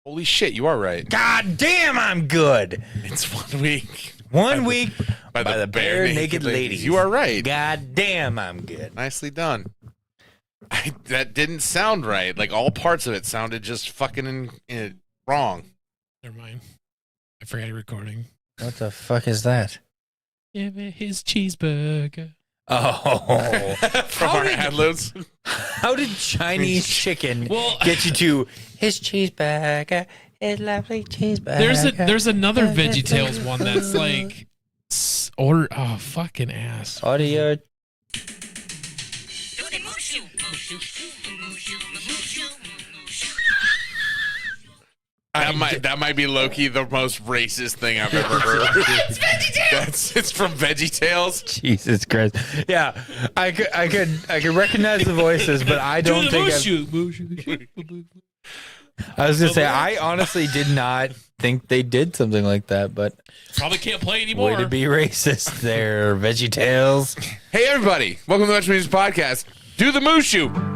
Holy shit, you are right. God damn, I'm good. It's 1 week. 1 week by the Barenaked ladies. You are right. God damn, I'm good. Nicely done. That didn't sound right. Like, all parts of it sounded just fucking wrong. Never mind. I forgot you're recording. What the fuck is that? Give it his cheeseburger. Oh. From our ad-libs. How did Chinese chicken get you to his cheeseburger, his lovely cheeseburger? There's another VeggieTales one that's like fucking ass. Audio. That might be low-key the most racist thing I've ever heard. It's VeggieTales. It's from VeggieTales. Jesus Christ! Yeah, I could recognize the voices, but I don't think I was gonna say I honestly did not think they did something like that, but probably can't play anymore. Way to be racist there, VeggieTales. Hey everybody, welcome to the Metro Machines Podcast. Do the Mushu.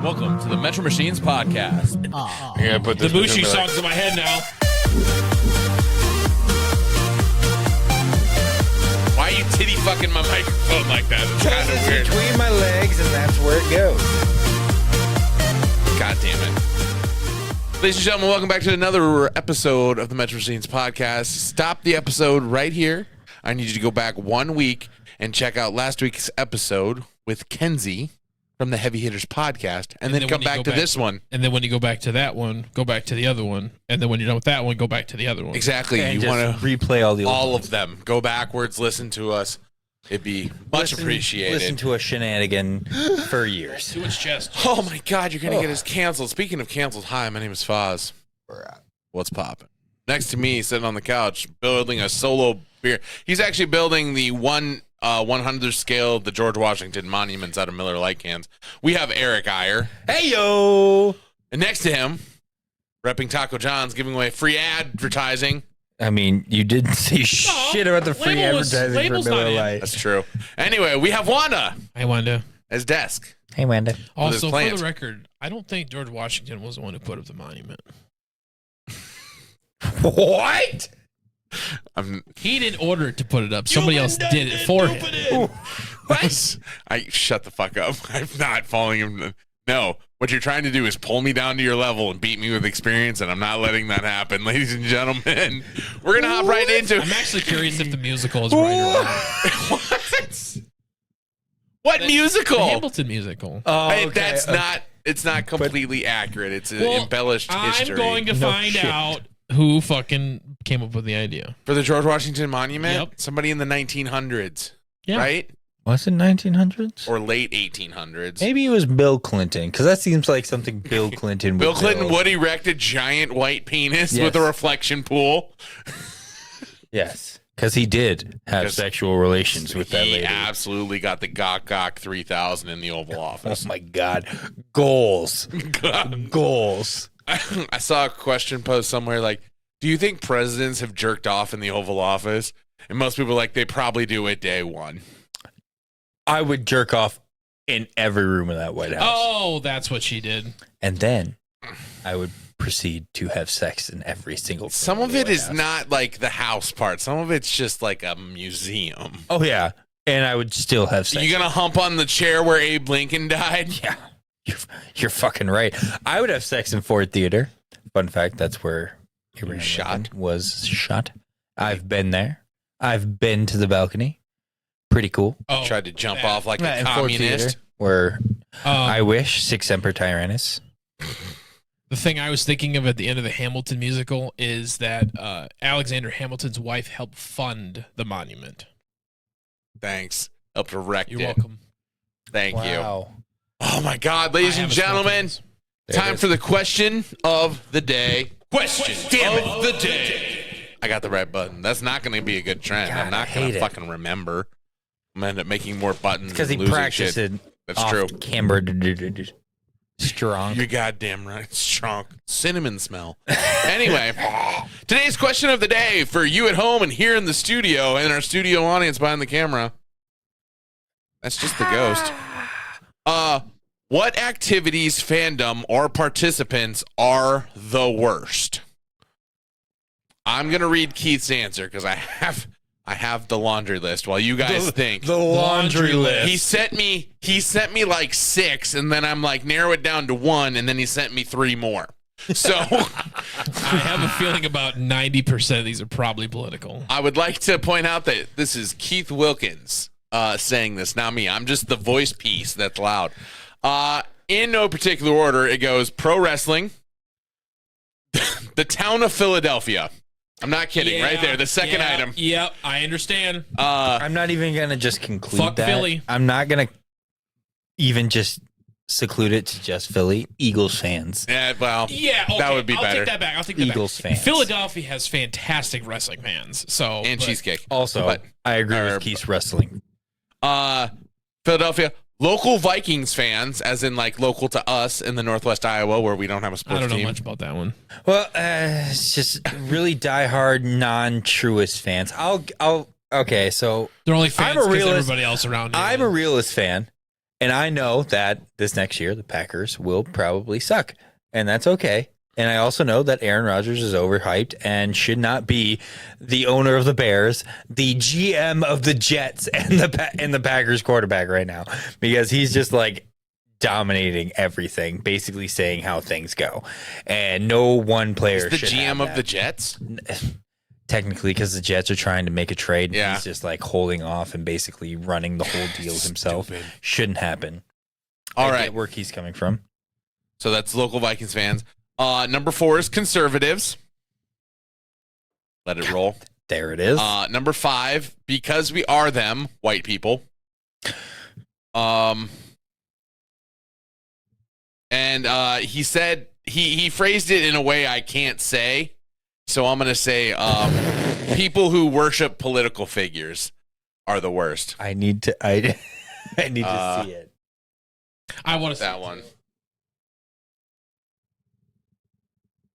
Welcome to the Metro Machines Podcast. Yeah, put the Mushu song's in my head now. Why are you titty fucking my microphone like that? It's kind of weird. Between my legs, and that's where it goes. God damn it. Ladies and gentlemen, welcome back to another episode of the Metro Machines Podcast. Stop the episode right here. I need you to go back 1 week and check out last week's episode with Kenzie from the Heavy Hitters Podcast, and then come back to this one. And then when you go back to that one, go back to the other one. And then when you're done with that one, go back to the other one. Exactly. And you want to replay all of them. Go backwards, listen to us. It'd be much appreciated. Listen to a shenanigan for years. To its chest. Oh my God, you're going to get us canceled. Speaking of canceled, hi, my name is Foz. What's poppin'? Next to me, sitting on the couch, building a solo beer. He's actually building the 100 scale of the George Washington monuments out of Miller Lite cans. We have Eric Iyer. Hey, yo! And next to him, repping Taco John's, giving away free advertising. I mean, you didn't say shit about the free advertising for Miller Lite. That's true. Anyway, we have Wanda. Hey, Wanda. As desk. Hey, Wanda. Also, for the record, I don't think George Washington was the one who put up the monument. What? He didn't order it to put it up. Somebody else did it for him. What? Shut the fuck up. I'm not following him. No. What you're trying to do is pull me down to your level and beat me with experience, and I'm not letting that happen. Ladies and gentlemen, we're going to hop right into it. I'm actually curious if the musical is right or wrong. What musical? The Hamilton musical. Oh, okay. That's not, it's not completely accurate. It's an embellished history. I'm going to find out who fucking came up with the idea. For the George Washington Monument? Yep. Somebody in the 1900s, right? Was it 1900s? Or late 1800s. Maybe it was Bill Clinton, because that seems like something Bill Clinton would Bill Clinton would erect a giant white penis with a reflection pool. Yes, because he did have sexual relations with that lady. He absolutely got the Gok 3000 in the Oval Office. Oh my God. Goals. Goals. I saw a question post somewhere like, do you think presidents have jerked off in the Oval Office? And most people are like, they probably do at day one. I would jerk off in every room of that White House. Oh, that's what she did. And then I would proceed to have sex in every single room. Some of it is not like the house part. Some of it's just like a museum. Oh, yeah. And I would still have sex. You gonna hump on the chair where Abe Lincoln died? Yeah. You're fucking right. I would have sex in Ford Theater. Fun fact, that's where Abraham Lincoln was shot. I've been there. I've been to the balcony. Pretty cool. Oh, tried to jump off like a communist. Where I wish, Sic Semper Tyrannis. The thing I was thinking of at the end of the Hamilton musical is that Alexander Hamilton's wife helped fund the monument. Thanks. Helped erect it. You're welcome. Thank you. Oh my God, ladies and gentlemen, time for the question of the day. Question of the day. I got the right button. That's not going to be a good trend. God, I'm not going to fucking remember. I'm going to end up making more buttons. Because he practiced it. That's true. Camera strong. You're goddamn right. Strong. Cinnamon smell. Anyway, today's question of the day for you at home and here in the studio and our studio audience behind the camera. That's just the ghost. What activities, fandom, or participants are the worst? I'm going to read Keith's answer because I have the laundry list while you guys think. The laundry list. He sent me like 6, and then I'm like, narrow it down to 1, and then he sent me 3 more. So I have a feeling about 90% of these are probably political. I would like to point out that this is Keith Wilkins saying this, not me. I'm just the voice piece that's loud. In no particular order, it goes pro wrestling, the town of Philadelphia. I'm not kidding. Right there, the second item. Yep, I understand. I'm not even gonna just conclude Fuck that. Philly. I'm not gonna even just seclude it to just Philly. Eagles fans. Yeah, well, Yeah, okay, that would be I'll better. take that back. I'll take that Eagles back. fans. Philadelphia has fantastic wrestling fans. So And cheesecake. Also, But- I agree with Keith's wrestling. Philadelphia, local Vikings fans, as in like local to us in the Northwest Iowa, where we don't have a sports I don't know team. much about that one. Well, it's just really diehard, non-truist fans. Okay, so They're only fans I'm a because realist. everybody else around here. I'm a realist fan, and I know that this next year the Packers will probably suck, and that's okay. And I also know that Aaron Rodgers is overhyped and should not be the owner of the Bears, the GM of the Jets, and the Packers quarterback right now, because he's just like dominating everything, basically saying how things go, and no one player. He's the should have GM of that. the Jets. Technically, because the Jets are trying to make a trade, Yeah. he's just like holding off and basically running the whole deal himself. Stupid. Shouldn't happen. All I right. get where he's coming from. So that's local Vikings fans. Number 4 is conservatives. Let it roll. There it is. Number 5, because we are them, white people. And he said he phrased it in a way I can't say, so I'm gonna say people who worship political figures are the worst. I need to I need to see it. I want to see That it, one. too.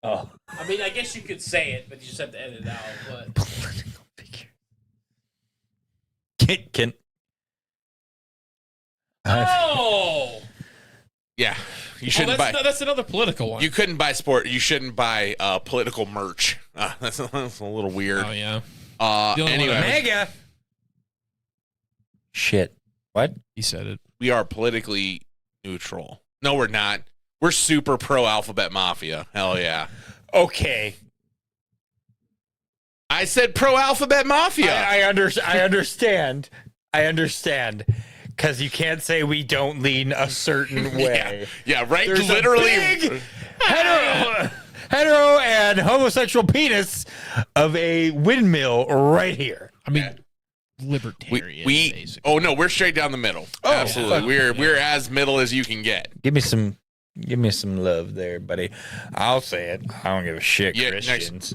Oh, I mean, I guess you could say it, but you just have to edit it out. But political figure. Can oh, Yeah, you shouldn't buy. that's another political one. You couldn't buy sport. You shouldn't buy political merch. That's a little weird. Oh yeah. The only one Anyway, I- Mega shit. What? He said it. we are politically neutral. No, we're not. We're super pro Alphabet Mafia. Hell yeah. Okay. I said pro Alphabet Mafia. I understand. I understand. Because you can't say we don't lean a certain way. Yeah, right. There's Literally. a big hetero and homosexual penis of a windmill right here. I mean, libertarian. we basically. oh no, we're straight down the middle. Oh, absolutely. We're as middle as you can get. Give me some love there, buddy. I'll say it. I don't give a shit, Yeah, Christians.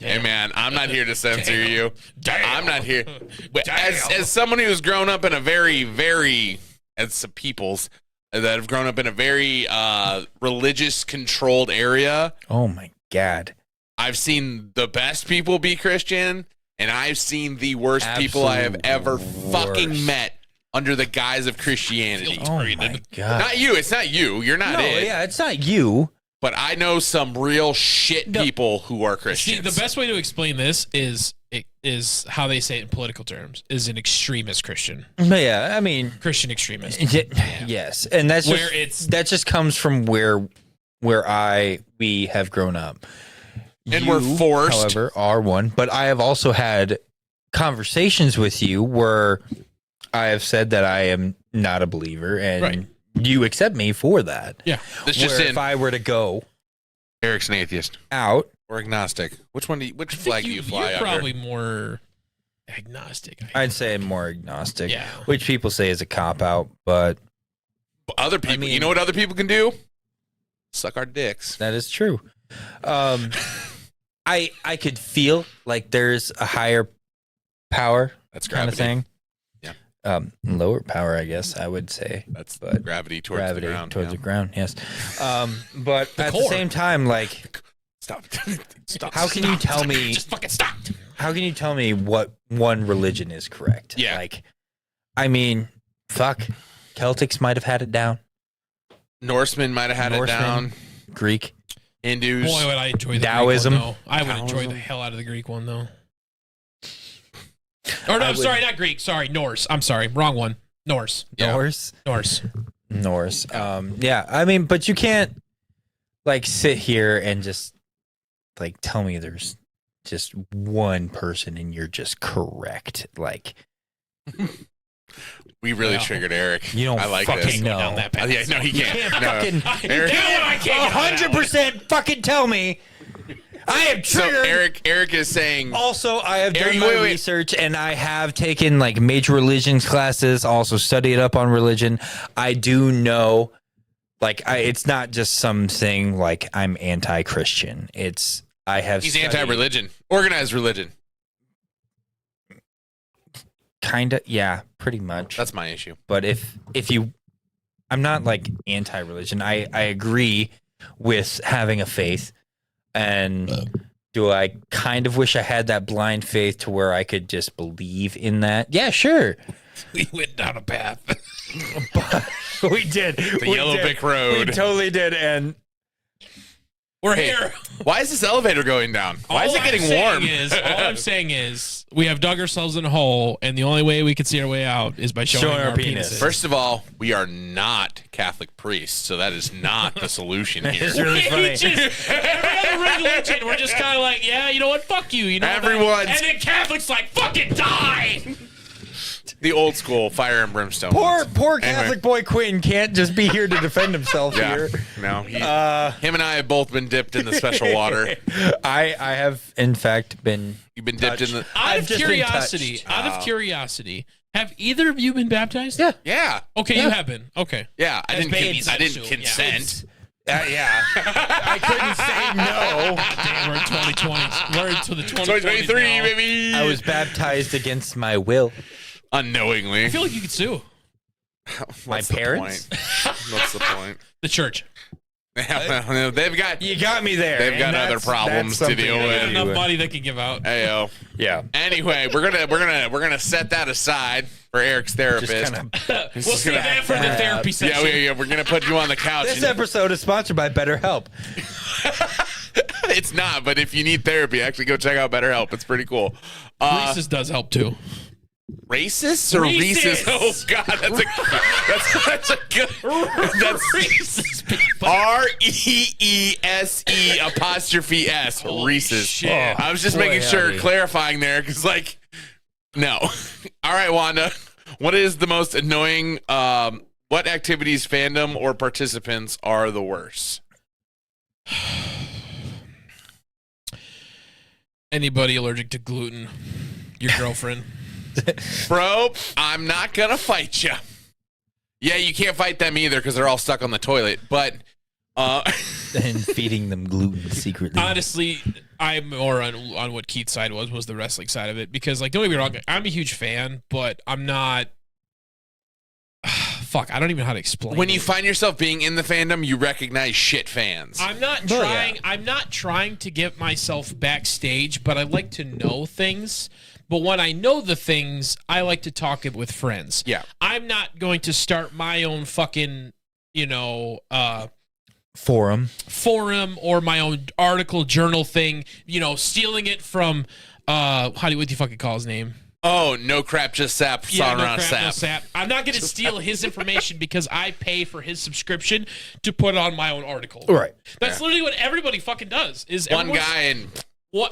Hey man, I'm not here to censor Damn. you. Damn. I'm not here. Damn. As someone who's grown up in a very as some peoples that have grown up in a very religious controlled area, Oh my god. I've seen the best people be Christian, and I've seen the worst people I have Absolute ever fucking worst. met under the guise of Christianity. Feels Oh great, my didn't god. Not you. It's not you. You're not No, it. yeah, it's not you. But I know some real shit No. people who are See, Christians. the best way to explain this is how they say it in political terms is an extremist Christian. But yeah, I mean, Christian extremist. yes, and that's Where just, it's- that just comes from where we have grown up, And we're forced. However, are one. But I have also had conversations with you where I have said that I am not a believer, and Right. you accept me for that. Yeah. That's just Where in. if I were to go Eric's an atheist out, or agnostic. Which I flag think do you fly you're under? probably more agnostic. I'd say I'm more agnostic, Yeah. which people say is a cop out, but Other people. mean- you know what other people can do? Suck our dicks. that is true. I could feel like there's a higher power That's kind of gravity. thing. Yeah. Lower power, I guess I would say. That's But gravity towards Gravity the ground. towards yeah. the ground, yes. But at the core. same time, like, Stop. Stop. how can you tell me? Just fucking stop. How can you tell me what one religion is correct? Yeah. Like, I mean, fuck, Celtics might have had it down. Norsemen might have had it down. Greek. Hindus. Boy, would I enjoy the Taoism. Greek one, though. I would enjoy the hell out of the Greek one, though. Or no, I'm sorry, not Greek. Sorry, Norse. I'm sorry, wrong one. Norse. Yeah. Norse. Yeah, I mean, but you can't like sit here and just like tell me there's just one person and you're just correct. Like, we really triggered Eric. you don't I like fucking this. know. Down that path. Yeah, no, he can't. No. Eric, 100% fucking tell me. I am triggered. So Eric is saying. Also, I have done Eric, my wait. research and I have taken like major religions classes, also studied up on religion. I do know, like, it's not just something like I'm anti-Christian. He's anti-religion. Organized religion. Kind of, yeah, pretty much. That's my issue. But if you, I'm not like anti-religion. I agree with having a faith. And do I kind of wish I had that blind faith to where I could just believe in that? Yeah, sure. We went down a path. We did. The Yellow Brick Road. We totally did. And We're here. Why is this elevator going down? Why is it getting warm? All I'm saying is we have dug ourselves in a hole, and the only way we can see our way out is by showing our penises. First of all, we are not Catholic priests, so that is not the solution here. It's really funny. Every other religion, we're just kind of like, yeah, you know what? Fuck you. You know Everyone's- and then Catholics like, fucking die. The old school fire and brimstone. Poor Catholic boy Quinn can't just be here to defend himself Yeah. here. No. Him and I have both been dipped in the special water. I have, in fact, been. You've been dipped in the. Out I've of just been curiosity, touched. have either of you been baptized? Yeah. Yeah. Okay, you have been. Okay. Yeah. I As didn't babes, I assume, consent. Yeah. I couldn't say no. Damn, we're in 2020. We're into the 2023, 2023, now. baby. I was baptized against my will. Unknowingly. I feel like you could sue What's My the parents? point? What's the point? the church. Yeah, they've got. You got me there. They've and got other that's- problems that's to deal something with. I Enough do. money they can give out. Ayo. Yeah. Anyway, we're gonna set that aside for Eric's therapist. Just kind of. We'll save that for the therapy session. We're gonna put you on the couch. This episode is sponsored by BetterHelp. It's not, but if you need therapy, actually go check out BetterHelp. It's pretty cool. Reese's does help too. Racist or Reese's. Reese's? Oh God, that's a good. That's Reese's. REESE''S. Reese's. shit. I was just Boy, making sure, howdy. clarifying there, because like, no. All right, Wanda. What is the most annoying? What activities, fandom, or participants are the worst? Anybody allergic to gluten? Your girlfriend. Bro, I'm not gonna fight you. Yeah, you can't fight them either because they're all stuck on the toilet. But And feeding them gluten secretly. Honestly, I'm more on what Keith's side was the wrestling side of it, because like, don't get me wrong, I'm a huge fan, but I'm not. Fuck, I don't even know how to explain. when it. you find yourself being in the fandom, you recognize shit fans. I'm not Well, trying. yeah. I'm not trying to get myself backstage, but I like to know things. But when I know the things, I like to talk it with friends. Yeah. I'm not going to start my own fucking, Forum. forum or my own article journal thing. Stealing it from what do you fucking call his name? Oh, no crap, just sap. Yeah, Son no around crap, no sap. sap. I'm not going to steal his information because I pay for his subscription to put on my own article. Right. That's literally what everybody fucking does. Is One everyone's- guy and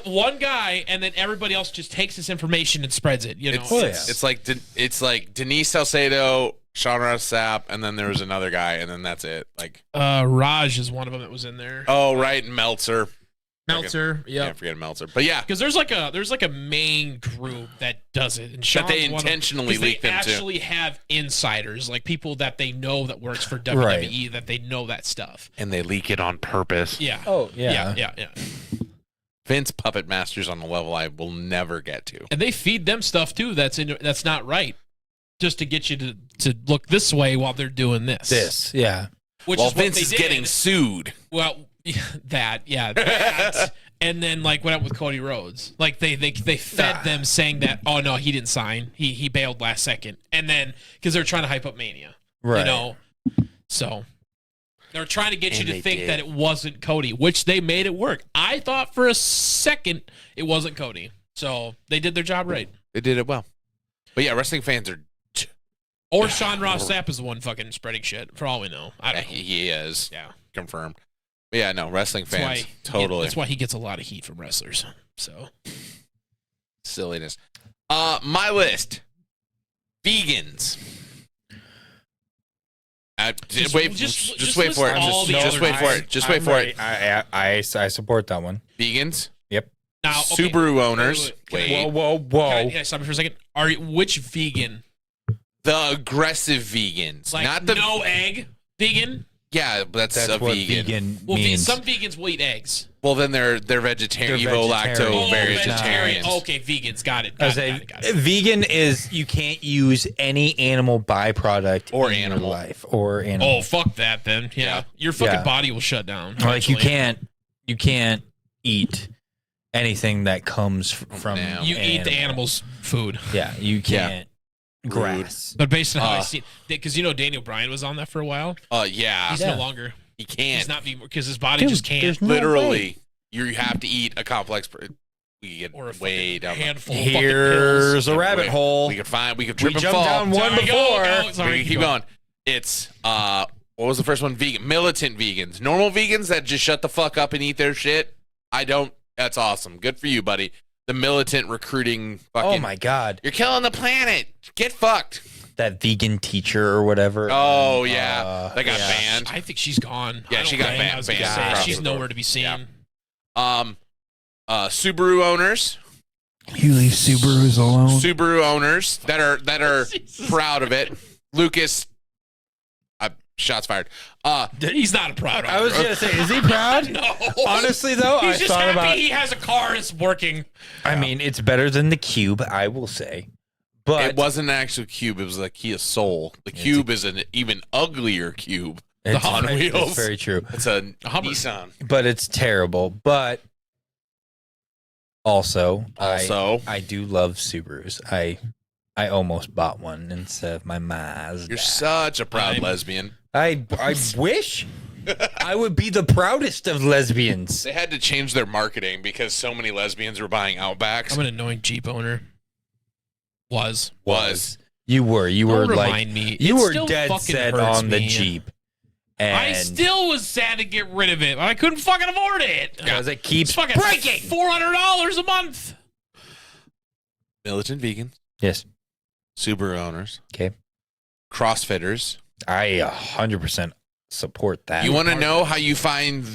one guy, and then everybody else just takes this information and spreads it. it's like Denise Salcedo, Sean Ross Sapp, and then there was another guy, and then that's it. Like, Raj is one of them that was in there. oh right, and Meltzer. Meltzer, yeah. Can't forget Meltzer. But yeah, Because there's like a main group that does it, and Sean's they one of- intentionally 'cause leak they them to. actually have insiders, like people that they know that works for WWE, that they know that stuff. and they leak it on purpose. Yeah. Oh, yeah. Yeah. Vince puppet masters on a level I will never get to. And they feed them stuff too. That's not right, just to get you to look this way while they're doing this. Yeah. Which Well, is what Vince they is did. getting sued. Well, that. And then like what happened with Cody Rhodes? Like they fed them saying that, oh no, he didn't sign. He bailed last second. And then because they're trying to hype up Mania. Right. So They're trying to get you And to they think did. that it wasn't Cody, which they made it work. I thought for a second it wasn't Cody. So they did their job right. They did it well. But yeah, wrestling fans are. Or Sean Ross Sapp is the one fucking spreading shit, for all we know. I don't know. He is. Yeah. Confirmed. But yeah, no, wrestling fans. Totally. That's why he gets a lot of heat from wrestlers. So Silliness. My list. Vegans. Just wait for it. Just wait for it. Just wait for it. I support that one. Vegans. now, okay. Subaru owners. Whoa, Can I stop you for a second? Which vegan? The aggressive vegans. Like Not the no egg vegan? Yeah, but that's a what vegan. Well, means. some vegans will eat eggs. Well, then they're vegetarian. They're Evo-lacto vegetarian. vegetarians. Okay, vegans. Got it. I say vegan is you can't use any animal byproduct Or in your animal. life or animal. Oh, fuck that then. Yeah. Your fucking body will shut down. Like you eventually. can't eat anything that comes from No. You eat the animal's food. Yeah, you can't grass. But based on how I see, because Daniel Bryan was on that for a while. Yeah. He's no longer. He can't. He's not because his body just can't. there's no Literally, way. you have to eat a complex. We get Or a way fucking down. handful of fucking Here's pills. a rabbit hole. We could trip We and jumped fall. down one Sorry, before. go. Sorry, We keep going. It's what was the first one? Vegan, militant vegans, normal vegans that just shut the fuck up and eat their shit. I don't. That's awesome. Good for you, buddy. The militant recruiting. Fucking, Oh my god, you're killing the planet. Get fucked. that vegan teacher or whatever. Oh yeah, that got banned. I think she's gone. Yeah, I don't she got think- banned- I was gonna banned say, across she's the board. nowhere to be seen. Yeah. Subaru owners, You leave Subarus alone. Subaru owners that are proud of it. Lucas, shots fired. He's not a proud. I was gonna say, is he proud? No. Honestly, though, He's I just thought happy about. he has a car that's working. I mean, it's better than the Cube, I will say. But It wasn't an actual cube. It was a Kia Soul. The cube is an even uglier cube. it's, on it's wheels. very true. It's a Hummer. Nissan. But it's terrible. But also, Also, I do love Subarus. I almost bought one instead of my Mazda. you're such a proud I'm- lesbian. I wish I would be the proudest of lesbians. They had to change their marketing because so many lesbians were buying Outbacks. I'm an annoying Jeep owner. Was. You were Don't like remind me. you It were still dead fucking set hurts on the me. Jeep. And I still was sad to get rid of it. I couldn't fucking afford it. because it It's keeps fucking breaking. $400 a month. Militant vegans, Yes. Subaru owners, Okay. CrossFitters. I 100% support that. You want to know how you find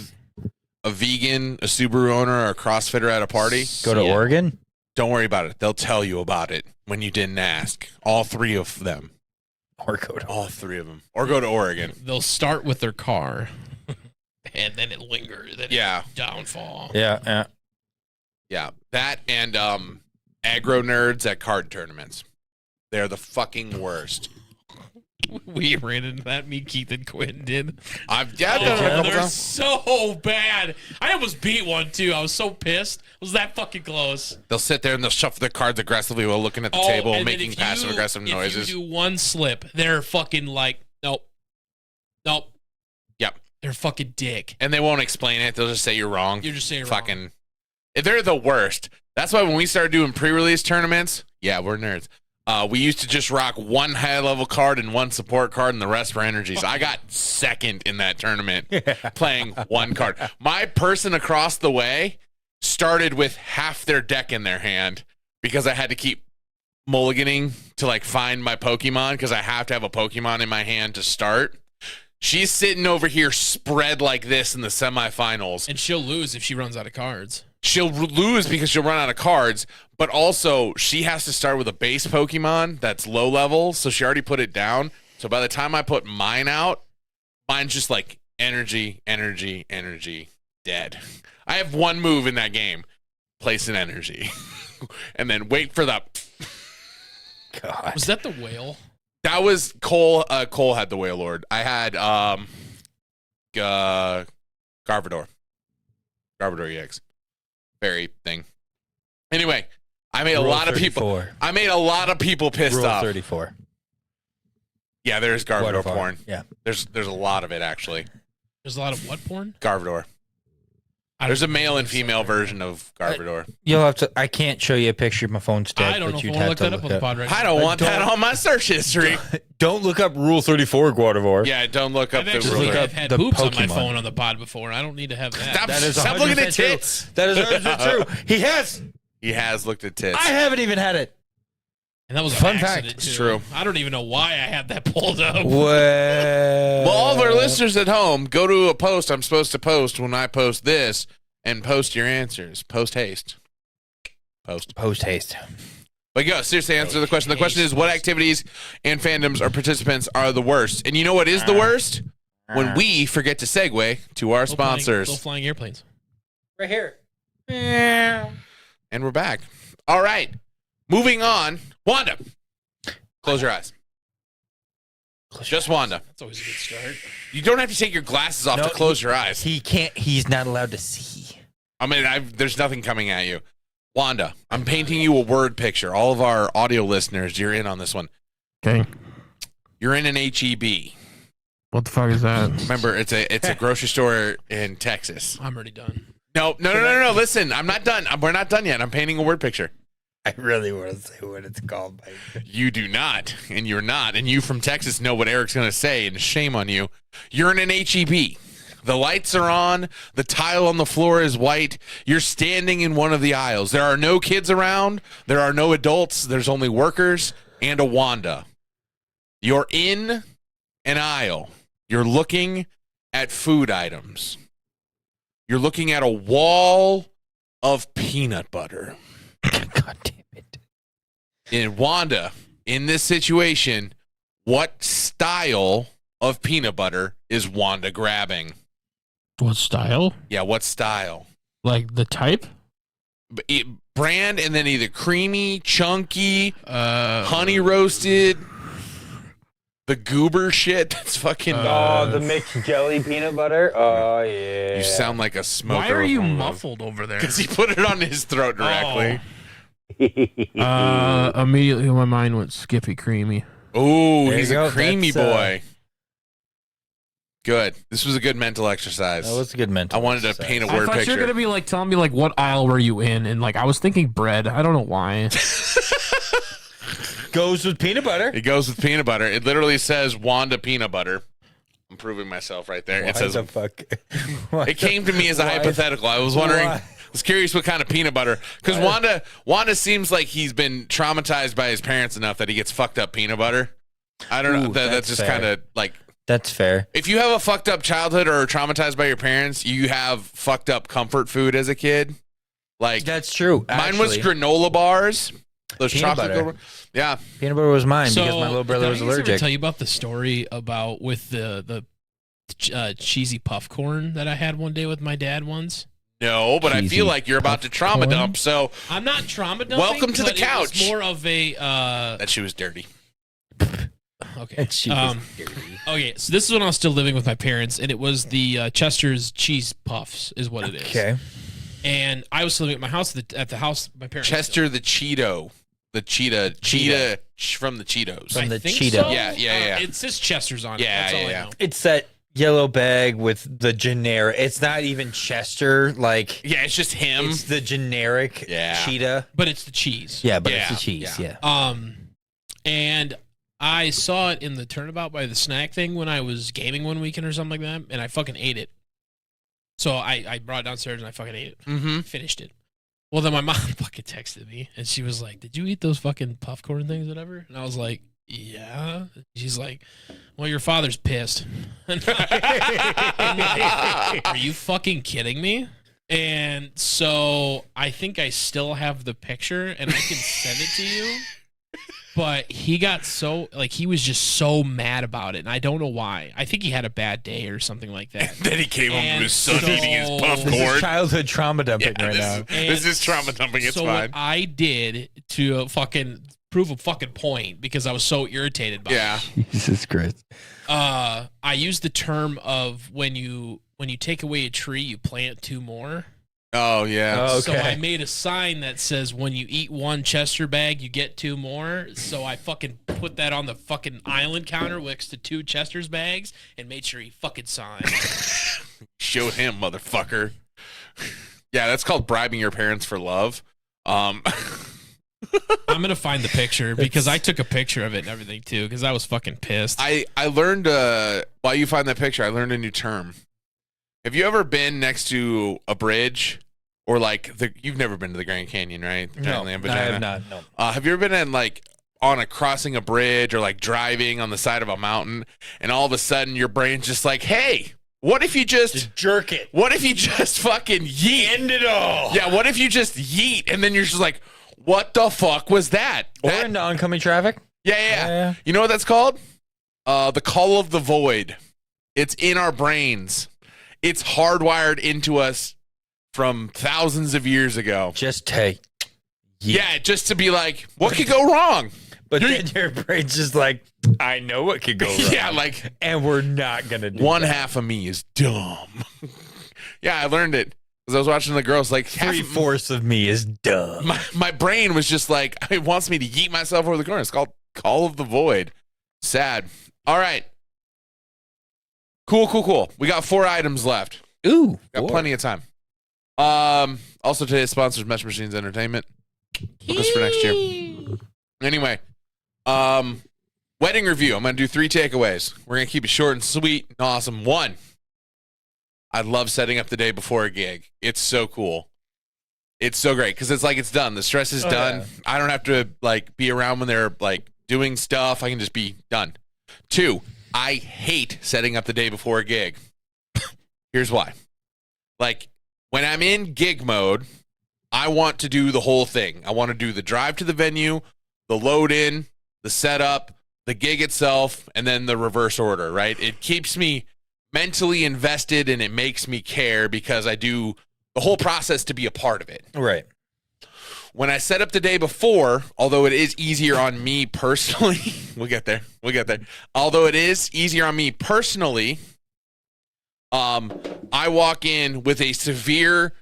a vegan, a Subaru owner, or a CrossFitter at a party? go to Yeah. Oregon? Don't worry about it. They'll tell you about it when you didn't ask. All three of them. Or go to All three of them. Or go to Oregon. They'll start with their car, and then it lingers. Then Yeah. downfall. Yeah. Yeah. That and aggro nerds at card tournaments. They're the fucking worst. We ran into that. Me, Keith, and Quinn did. I've done it a couple they're times. so bad. I almost beat one too. I was so pissed. It was that fucking close. They'll sit there and they'll shuffle their cards aggressively while looking at the table, and then making if passive aggressive if noises. you do one slip, they're fucking like, nope. Yep. They're fucking dick. And they won't explain it. They'll just say you're wrong. You're just saying fucking. They're the worst. That's why when we started doing pre-release tournaments, yeah, we're nerds. We used to just rock one high-level card and one support card, and the rest were energies. I got second in that tournament playing one card. My person across the way started with half their deck in their hand because I had to keep mulliganing to like find my Pokemon because I have to have a Pokemon in my hand to start. She's sitting over here spread like this in the semifinals. And she'll lose if she runs out of cards. She'll lose because she'll run out of cards, but also she has to start with a base Pokemon that's low level, so she already put it down. So by the time I put mine out, mine's just like energy, dead. I have one move in that game, place an energy, and then wait for the... God. Was that the whale? That was Cole. Cole had the Wailord. I had Garvador EX. Very thing. Anyway, I made a Rule lot of 34. people. I made a lot of people pissed Rule off. 34. Yeah, there's Garvador Waterfall. porn. Yeah. There's a lot of it actually. There's a lot of what porn? Garvador. There's a male and female version of Garvador. You'll have to. I can't show you a picture. My phone's dead. I don't know but if you'd I want have to look that up on the up. pod right now. I don't want that on my search history. Don't look up Rule 34, Guadivore. Yeah, don't look up I've the actually ruler. up had the boobs on my Pokemon. phone on the pod before. I don't need to have that. Stop looking at tits. That is 100% true. He has. He has looked at tits. I haven't even had it. And that was Fun an fact. accident, It's too. true. I don't even know why I had that pulled up. Well, All of our listeners at home, go to a post I'm supposed to post when I post this and post your answers. Post haste. Post haste. But go, seriously answer the question. The question is, what activities and fandoms or participants are the worst? And you know what is the worst? When we forget to segue to our sponsors. Flying airplanes. Right here. And we're back. All right. Moving on. Wanda. Close your eyes. Just Wanda. That's always a good start. You don't have to take your glasses off to close your eyes. He can't. He's not allowed to see. I mean, there's nothing coming at you. Wanda, I'm painting you a word picture. All of our audio listeners, you're in on this one. Okay. You're in an HEB. What the fuck is that? Remember, it's a grocery store in Texas. I'm already done. No. Listen, I'm not done. We're not done yet. I'm painting a word picture. I really want to say what it's called. You do not, and you're not. And you from Texas know what Eric's going to say, and shame on you. You're in an HEB. The lights are on. The tile on the floor is white. You're standing in one of the aisles. There are no kids around. There are no adults. There's only workers and a Wanda. You're in an aisle. You're looking at food items. You're looking at a wall of peanut butter. God damn it. In Wanda, in this situation, what style of peanut butter is Wanda grabbing? What style? Yeah, what style? Like the type? Brand, and then either creamy, chunky, honey roasted, the goober shit. That's fucking. the mixed jelly peanut butter. Oh yeah. You sound like a smoker. Why are you muffled over there? Because he put it on his throat directly. Immediately my mind went Skippy Creamy. Oh, There he's you a go. creamy That's, boy. Good. This was a good mental exercise. That was a good mental. I wanted to exercise. paint a I word thought you picture. were gonna be like telling me like what aisle were you in, and like I was thinking bread. I don't know why. Goes with peanut butter. It goes with peanut butter. It literally says Wanda peanut butter. I'm proving myself right there. Why It says the fuck? it came to me as a hypothetical. I was wondering. Why? I was curious what kind of peanut butter, because Wanda seems like he's been traumatized by his parents enough that he gets fucked up peanut butter. I don't know. Ooh, That's that's just fair. kind of like, That's fair. if you have a fucked up childhood or are traumatized by your parents, you have fucked up comfort food as a kid. Like That's true. mine was actually. granola bars. Those Peanut chocolate. butter. Yeah. Peanut butter was mine because my little brother did was I ever allergic. tell you about the story about with the cheesy puff corn that I had one day with my dad once? No, but I Cheesy feel like you're about to trauma popcorn? dump. So I'm not trauma dumping. Welcome to the but it was couch. more of a that shit was dirty. okay. And she was dirty. Okay, so this is when I was still living with my parents, and it was the Chester's cheese puffs, is what it is. Okay. And I was still living at my house at the house my parents. Chester the Cheeto. The cheetah from the Cheetos. From I the think Cheetah. so. Yeah. It says Chester's on it. Yeah, That's all I yeah. know. It's that yellow bag with the generic. It's not even Chester. Like Yeah, it's just him. it's the generic Yeah. cheetah. But it's the cheese. Yeah, but Yeah, it's the cheese. yeah. Yeah. And I saw it in the turnabout by the snack thing when I was gaming one weekend or something like that, and I fucking ate it. So I brought it downstairs and I fucking ate it. Mm-hmm. Finished it. Well, then my mom fucking texted me, and she was like, "Did you eat those fucking popcorn things, whatever?" And I was like, "Yeah." She's like, "Well, your father's pissed." I'm like, are you fucking kidding me? And so I think I still have the picture, and I can send it to you. But he got so, like, he was just so mad about it, and I don't know why. I think he had a bad day or something like that. Then he came home And to his son so- eating his This is popcorn. childhood trauma dumping right now. This is trauma dumping. It's so fine. what I did to fucking prove a fucking point, because I was so irritated by Yeah. Jesus Christ. it, I used the term of when you take away a tree, you plant two more. Oh yeah. Oh, So okay. I made a sign that says, when you eat one Chester bag, you get 2 more. So I fucking put that on the fucking island counter next to 2 Chester's bags and made sure he fucking signed. Showed him, motherfucker. Yeah, that's called bribing your parents for love. I'm going to find the picture because I took a picture of it and everything too because I was fucking pissed. I learned, while you find that picture, I learned a new term. Have you ever been next to a bridge or like you've never been to the Grand Canyon, right? The No, Giant I have not. No. Have you ever been in like on a crossing a bridge or like driving on the side of a mountain and all of a sudden your brain's just like, hey, what if you just Jerk it. what if you just fucking yeet? End it all. Yeah, what if you just yeet and then you're just like, what the fuck was that? Or into oncoming traffic. Yeah. You know what that's called? The call of the void. It's in our brains. It's hardwired into us from thousands of years ago. Just take. Yeah, just to be like, what could go wrong? But then your brain's just like, I know what could go wrong. Yeah, like, and we're not gonna do one that. half of me is dumb. Yeah, I learned it because I was watching the girls. Like, 3/4 of me is dumb. my brain was just like, it wants me to yeet myself over the corner. It's called Call of the Void. Sad. All right. Cool. We got 4 items left. Ooh, Got plenty of time. Also today's sponsor is Mesh Machines Entertainment. Book us for next year. Anyway, wedding review. I'm gonna do 3 takeaways. We're gonna keep it short and sweet and awesome. 1, I love setting up the day before a gig. It's so cool. It's so great because it's like it's done. The stress is done. Yeah. I don't have to like be around when they're like doing stuff. I can just be done. 2, I hate setting up the day before a gig. Here's why. Like, when I'm in gig mode, I want to do the whole thing. I want to do the drive to the venue, the load in, the setup, the gig itself, and then the reverse order, right? It keeps me mentally invested and it makes me care because I do the whole process to be a part of it. Right. When I set up the day before, although it is easier on me personally, we'll get there. Although it is easier on me personally, I walk in with a severe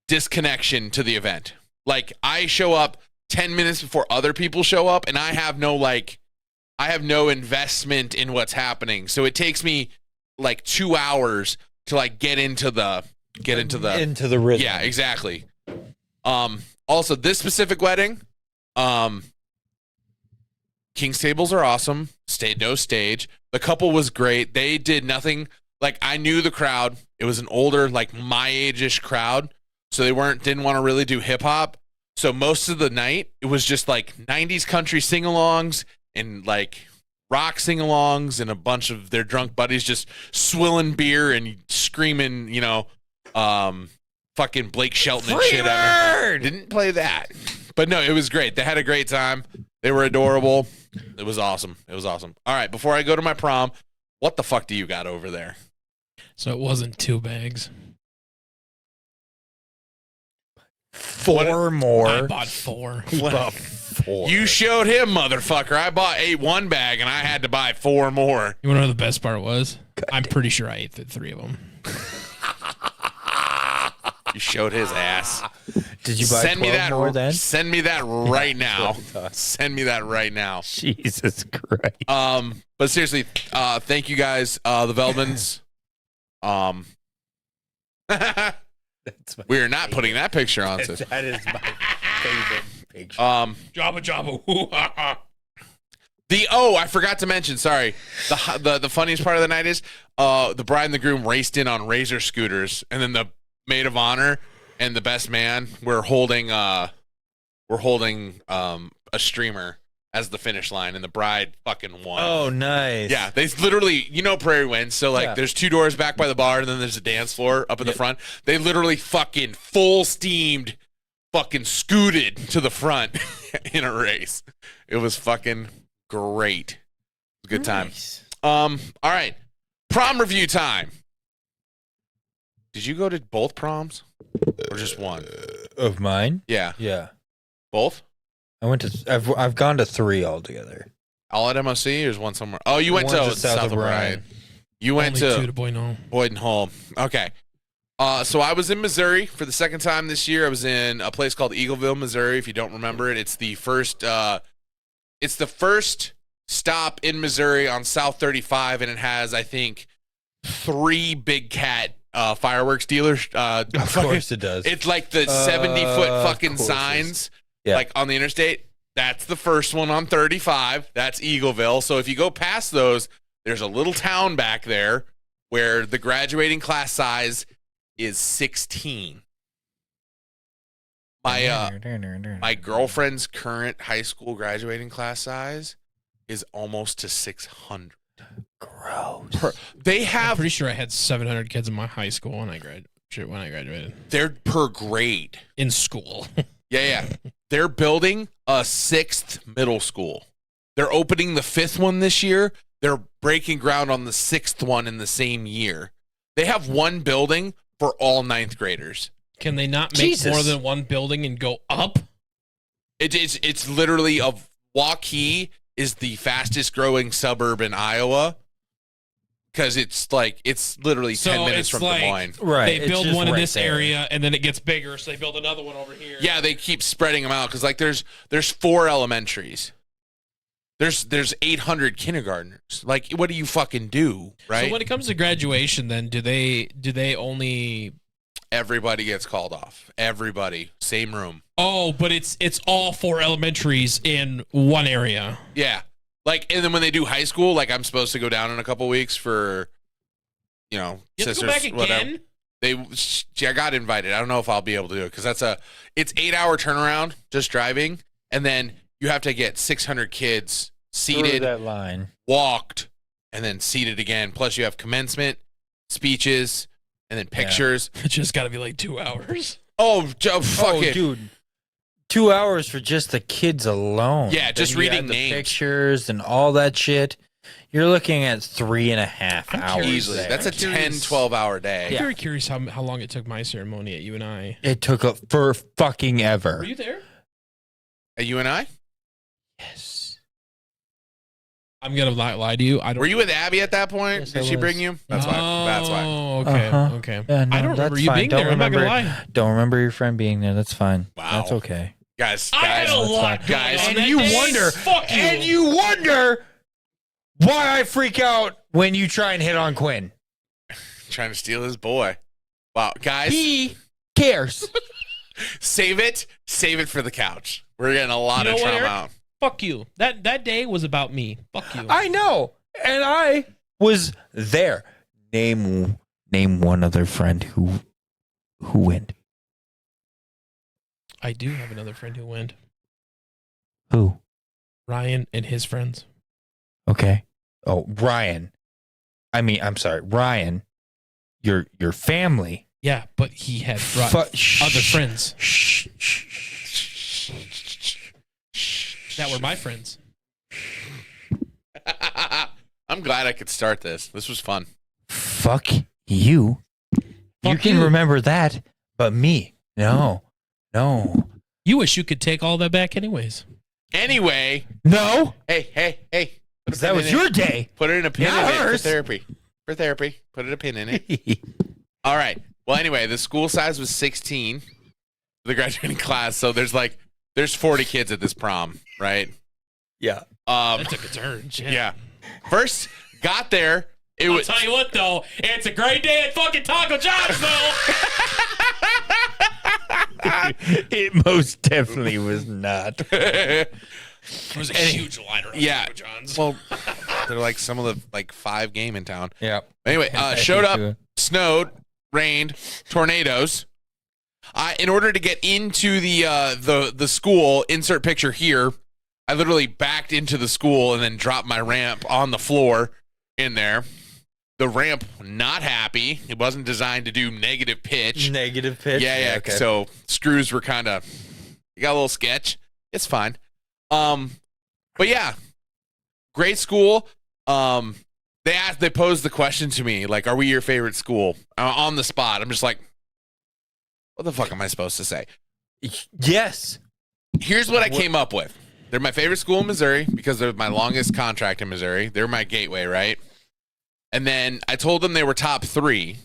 disconnection to the event. Like, I show up 10 minutes before other people show up and I have no investment in what's happening. So it takes me like 2 hours to like get into the rhythm. Yeah, exactly. Also, this specific wedding, King's tables are awesome. No stage. The couple was great. They did nothing. Like, I knew the crowd. It was an older, like my age-ish crowd. So they didn't want to really do hip hop. So most of the night, it was just like 90s country sing-alongs and like rock sing-alongs and a bunch of their drunk buddies just swilling beer and screaming, fucking Blake Shelton and shit at me. Didn't play that. But no, it was great. They had a great time. They were adorable. It was awesome. All right, before I go to my prom, what the fuck do you got over there? So it wasn't 2 bags. 4 more. I bought 4. He bought 4. You showed him, motherfucker. I bought 1 bag and I had to buy 4 more. You want to know the best part was? I'm pretty sure I ate the 3 of them. You showed his ass. Did you buy 12 more then? Send me that right now. Send me that right now. Jesus Christ. But seriously, thank you guys, the Veldmans. We are not putting that picture on. That is my favorite picture. Jabba. I forgot to mention. Sorry, the funniest part of the night is the bride and the groom raced in on razor scooters, and then the maid of honor and the best man were holding a streamer as the finish line, and the bride fucking won. Oh, nice. Yeah, they literally, Prairie Winds, so like there's 2 doors back by the bar, and then there's a dance floor up in the front. They literally fucking full steamed, fucking scooted to the front in a race. It was fucking great. It was a good time. All right, prom review time. Did you go to both proms or just one? Of mine? Yeah. Yeah. Both? I've gone to 3 altogether. All at MOC or is one somewhere? Oh, you went One to South of Bryan. You went Only to 2 to Boynton. Boyden Hall. Okay. So I was in Missouri for the second time this year. I was in a place called Eagleville, Missouri. If you don't remember it, it's the first. It's the first stop in Missouri on South 35, and it has, I think, 3 Big Cat fireworks dealers. Of course it does. It's like the 70-foot fucking signs, Yeah. like on the interstate. That's the first one on 35. That's Eagleville. So if you go past those, there's a little town back there where the graduating class size is 16. My girlfriend's current high school graduating class size is almost to 600. Gross. They I'm have pretty sure I had 700 kids in my high school when I graduated. they're per grade. In school. Yeah. They're building a 6th middle school. They're opening the 5th one this year. They're breaking ground on the 6th one in the same year. They have one building for all 9th graders. Can they not make Jesus. more than one building and go up? It's literally Waukee is the fastest growing suburb in Iowa because it's literally 10 minutes from Des Moines. Right. They it's build just one in right this there. area and then it gets bigger, so they build another one over here. Yeah, they keep spreading them out because there's 4 elementaries. There's 800 kindergartners. Like, what do you fucking do, right? So when it comes to graduation, then do they only? Everybody gets called off. Everybody, same room. Oh, but it's all 4 elementaries in one area. Yeah, and then when they do high school, I'm supposed to go down in a couple weeks for, You have sisters, to go back again. whatever. I got invited. I don't know if I'll be able to do it because it's 8-hour turnaround just driving, and then you have to get 600 kids Through seated, that line. walked, and then seated again. Plus, you have commencement speeches and then pictures. It's just got to be like 2 hours. Fuck it. Dude. 2 hours for just the kids alone. Yeah, Then just you reading add the names. pictures and all that shit. You're looking at 3.5 I'm hours. curious. Easily. there. That's a I'm curious. 10-12-hour day. I'm Yeah. very curious how long it took my ceremony at UNI. It took for fucking ever. Were you there? At you and I? Yes. I'm gonna lie to you. I don't. Were you with Abby at that point? Yes, Did I she was. bring you? That's why. That's why. Oh, okay. Uh-huh. Okay. Yeah, no, I don't remember that's you fine. being Don't there. I'm not gonna remember- lie. Don't remember your friend being there. That's fine. Wow. That's okay. Guys, I had a lot going guys, on and that you day. wonder- Fuck you. And you wonder why I freak out when you try and hit on Quinn. trying to steal his boy. Wow, guys, He cares. save it for the couch. We're getting a lot You know of what, trauma Eric? out. Fuck you. That day was about me. Fuck you. I know. And I was there. Name one other friend who went. I do have another friend who went. Who? Ryan and his friends. Okay. Oh, Ryan. I'm sorry, Ryan. Your family. Yeah, but he had brought Fu- other friends Shh, shh, shh. that were my friends. I'm glad I could start this. This was fun. Fuck you. You Fuck can you. remember that, but me. No. You wish you could take all that back, anyways. Anyway, No. hey. Put a That pin was in it. your day. Put it in a pin Not in it hers. for therapy. Put a pin in it. All right. Well, anyway, the school size was 16 for the graduating class. So there's 40 kids at this prom, right? Yeah. That took a turn. Shit. Yeah. First got there. I'll tell you what, though, it's a great day at fucking Taco John's, though. It most definitely was not. It was a huge line around Yeah. Taco John's. Well, they're like some of the 5 game in town. Yeah. Anyway, showed up, snowed, rained, tornadoes. In order to get into the school, insert picture here, I literally backed into the school and then dropped my ramp on the floor in there. The ramp, not happy. It wasn't designed to do negative pitch. Negative pitch. Yeah. Okay. So screws were kind of, you got a little sketch. It's fine. But yeah, great school. They posed the question to me, like, are we your favorite school? On the spot. I'm just like, what the fuck am I supposed to say? Yes. Here's what I came up with. They're my favorite school in Missouri because they're my longest contract in Missouri. They're my gateway, right? And then I told them they were top 3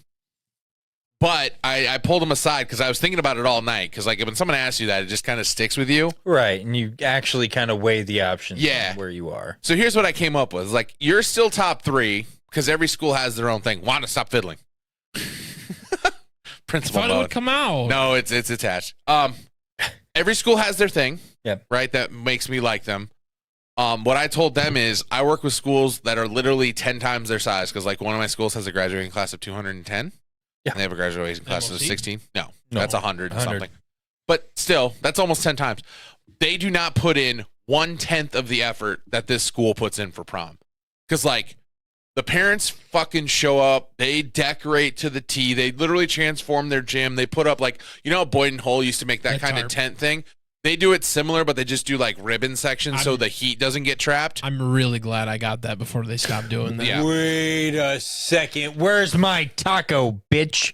But I pulled him aside because I was thinking about it all night. Because like when someone asks you that, it just kind of sticks with you. Right, and you actually kind of weigh the options. Yeah. Where you are. So here's what I came up with: it's like you're still top 3 because every school has their own thing. Wanda, stop fiddling. I Principal thought it would mode. come out. No, it's attached. Every school has their thing. Yep. Right. That makes me like them. What I told them is I work with schools that are literally 10 times their size because like one of my schools has a graduating class of 210. Yeah. And they have a graduating class of MOC? 16. No, No, that's 100 100. something. But still, that's almost 10 times. They do not put in 1/10 of the effort that this school puts in for prom. Because like the parents fucking show up, they decorate to the T, they literally transform their gym, they put up like, you know, Boyd and Hull used to make that That kind of tarp. tent thing. They do it similar, but they just do like ribbon sections so I'm- the heat doesn't get trapped. I'm really glad I got that before they stopped doing that. Yeah. Wait a second. Where's my taco, bitch?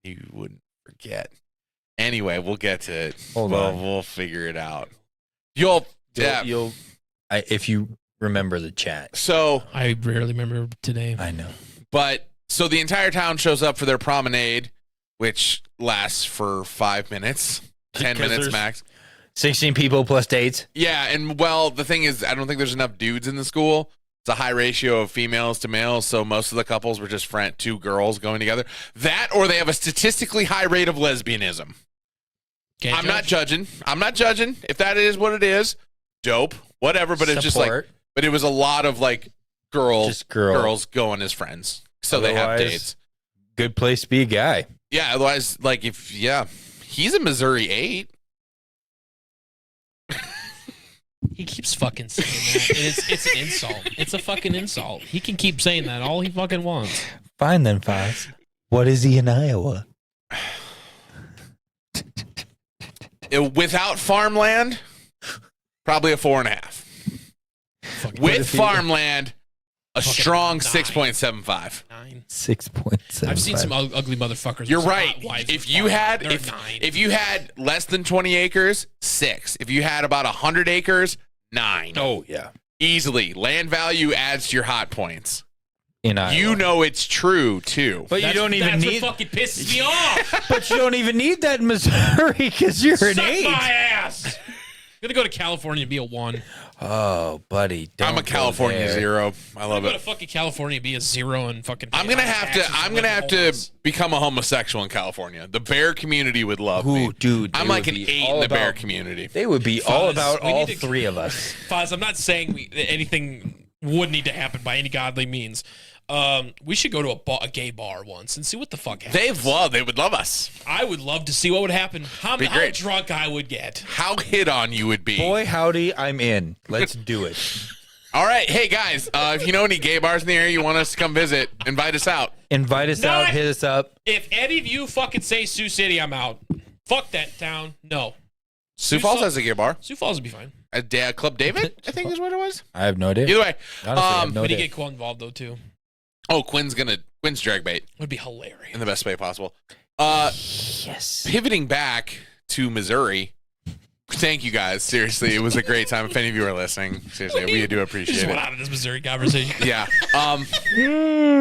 You wouldn't forget. Anyway, we'll get to it. Hold on. We'll figure it out. You'll yeah. If you remember the chat. So, I rarely remember today. I know. but so the entire town shows up for their promenade, which lasts for 5 minutes, 10 Because minutes there's- max. 16 people plus dates. Yeah, and well, the thing is, I don't think there's enough dudes in the school. It's a high ratio of females to males, so most of the couples were just 2 girls going together. That, or they have a statistically high rate of lesbianism. Can't I'm not judge. judging. I'm not judging. If that is what it is, dope, whatever. But it's just like, Support. but it was a lot of like Just girls going as friends, so they have Otherwise- dates. Good place to be a guy. Yeah, otherwise, like he's a Missouri 8. He keeps fucking saying that. It's an insult. It's a fucking insult. He can keep saying that all he fucking wants. Fine then, Foz. What is he in Iowa? Without farmland, probably a 4.5. Fucking With if he- farmland, a Fucking strong 9. 6.75. 9. 6.7. I've seen some ugly motherfuckers. You're with right. hot wives If with you had farmland. They're 9. if you had less than 20 acres, 6. If you had about 100 acres, 9. Oh, yeah. Easily. Land value adds to your hot points. In Iowa. You know it's true too. But you don't even that's need. what fucking pisses me off. But you don't even need that in Missouri because you're an Suck 8. my ass. I'm gonna go to California and be a 1. Oh, buddy. I'm a don't go California there. 0. I I'm love gonna go it. to fucking California and be a 0 and fucking. I'm gonna have to become a homosexual in California. The bear community would love me. Ooh, dude. I'm they like would an be 8 all in the bear about- community. They would be all Foz, about we all need to- 3 of us. Foz, I'm not saying anything would need to happen by any godly means. We should go to a gay bar once and see what the fuck happens. They would love us. I would love to see what would happen. How Be great. drunk I would get. How hit on you would be. Boy, howdy, I'm in. Let's do it. All right, hey guys, if you know any gay bars in the area you want us to come visit, invite us out. Invite us Not- out. Hit us up. If any of you fucking say Sioux City, I'm out. Fuck that town. No. Sioux Falls has a gay bar. Sioux Falls would be fine. Club David, I think is what it was. I have no idea. Either way, Honestly, I have no We'd idea. get Quill involved though too. Quinn's drag bait Would be hilarious. in the best way possible. Yes. Pivoting back to Missouri. Thank you guys. Seriously, it was a great time. If any of you are listening, seriously, we do We appreciate just went it. out of this Missouri conversation. Yeah.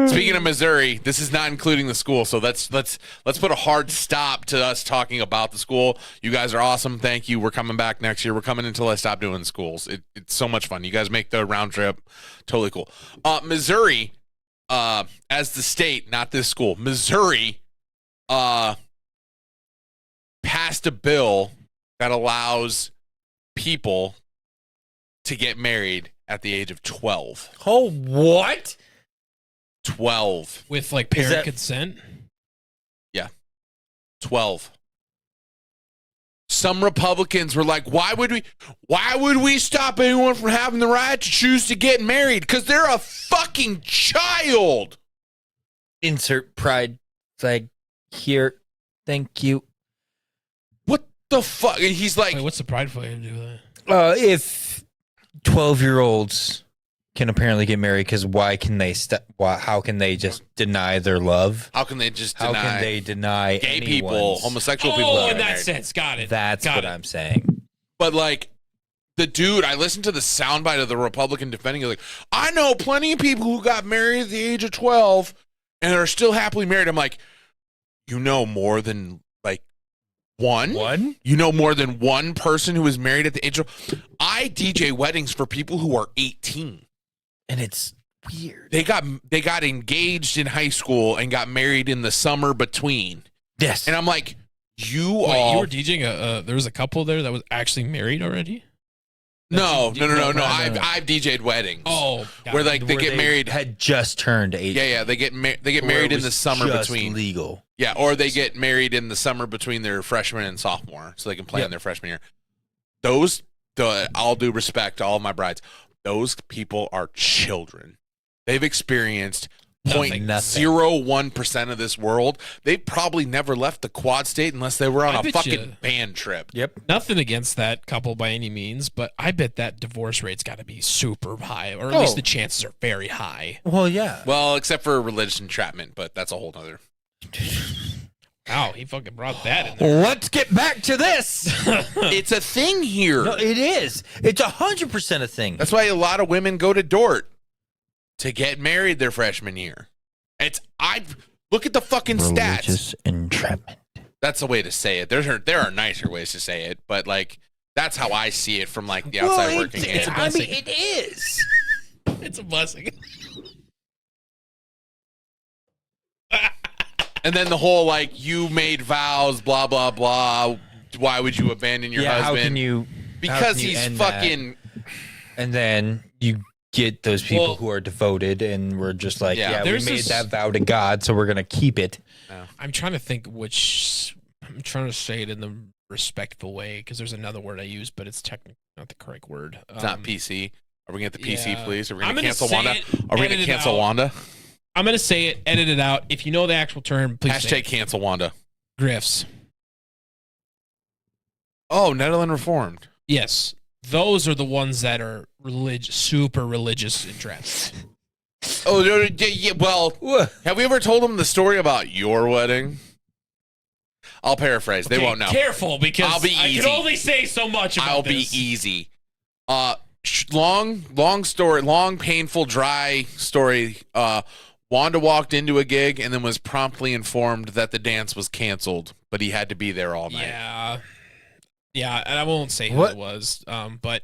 Speaking of Missouri, this is not including the school, so let's put a hard stop to us talking about the school. You guys are awesome. Thank you. We're coming back next year. We're coming until I stop doing schools. It's so much fun. You guys make the round trip. Totally cool. Missouri, as the state, not this school. Missouri, passed a bill that allows people to get married at the age of 12. Oh, what? 12. With like parent that- consent. 12. Some Republicans were like, why would we stop anyone from having the right to choose to get married? Because they're a fucking child. Insert pride flag here. Thank you. What the fuck? And he's like, Wait, what's the pride flag to do with that? If 12-year-olds can apparently get married, because why can they? How can they just deny their love? how can they just How deny can they deny gay anyone's- people, homosexual people? Oh, getting in that married? sense. Got it. That's Got what it. I'm saying. But like the dude, I listened to the soundbite of the Republican defending it. Like, I know plenty of people who got married at the age of 12 and are still happily married. I'm like, you know more than like one? One? You know more than one person who was married at the age of... I DJ weddings for people who are 18. And it's weird. They got engaged in high school and got married in the summer between. Yes. And I'm like, you were DJing there was a couple there that was actually married already? No. No. I've DJ'd weddings. Oh, where like they get married. Had just turned 18. Yeah. They get married in the summer between. Legal. Yeah, or they get married in the summer between their freshman and sophomore, so they can play in their freshman year. Those, all due respect to all of my brides, those people are children. They've experienced 0.01% of this world. They probably never left the quad state unless they were on a fucking band trip. Yep. Nothing against that couple by any means, but I bet that divorce rate's got to be super high, or at least the chances are very high. Well, yeah. Well, except for religious entrapment, but that's a whole nother. Wow, he fucking brought that in there. Let's get back to this. It's a thing here. No, it is. It's 100% a thing. That's why a lot of women go to Dort to get married their freshman year. Look at the fucking stats. Religious entrapment. That's the way to say it. There are nicer ways to say it, but like that's how I see it from like the outside working in. It is. It's a blessing. And then the whole like you made vows, blah blah blah. Why would you abandon your husband? How can you? Because he's fucking. And then you get those people who are devoted and we're just like, we made that vow to God, so we're gonna keep it. I'm trying to think I'm trying to say it in the respectful way because there's another word I use, but it's technically not the correct word. It's not PC. Are we gonna get the PC, please? Are we I'm gonna gonna cancel say Wanda? Are we gonna cancel Wanda? I'm gonna say it. Edit it out. If you know the actual term, please say Hashtag it. cancel Wanda. Grifts. Oh, Netherlands Reformed. Yes, those are the ones that are super religious entrapped. Oh, yeah. Well, have we ever told them the story about your wedding? I'll paraphrase. They won't know. Careful, because I'll be I easy. can only say so much about I'll this. be easy. Long story, long, painful, dry story. Wanda walked into a gig and then was promptly informed that the dance was canceled, but he had to be there all night. Yeah, and I won't say who it was, but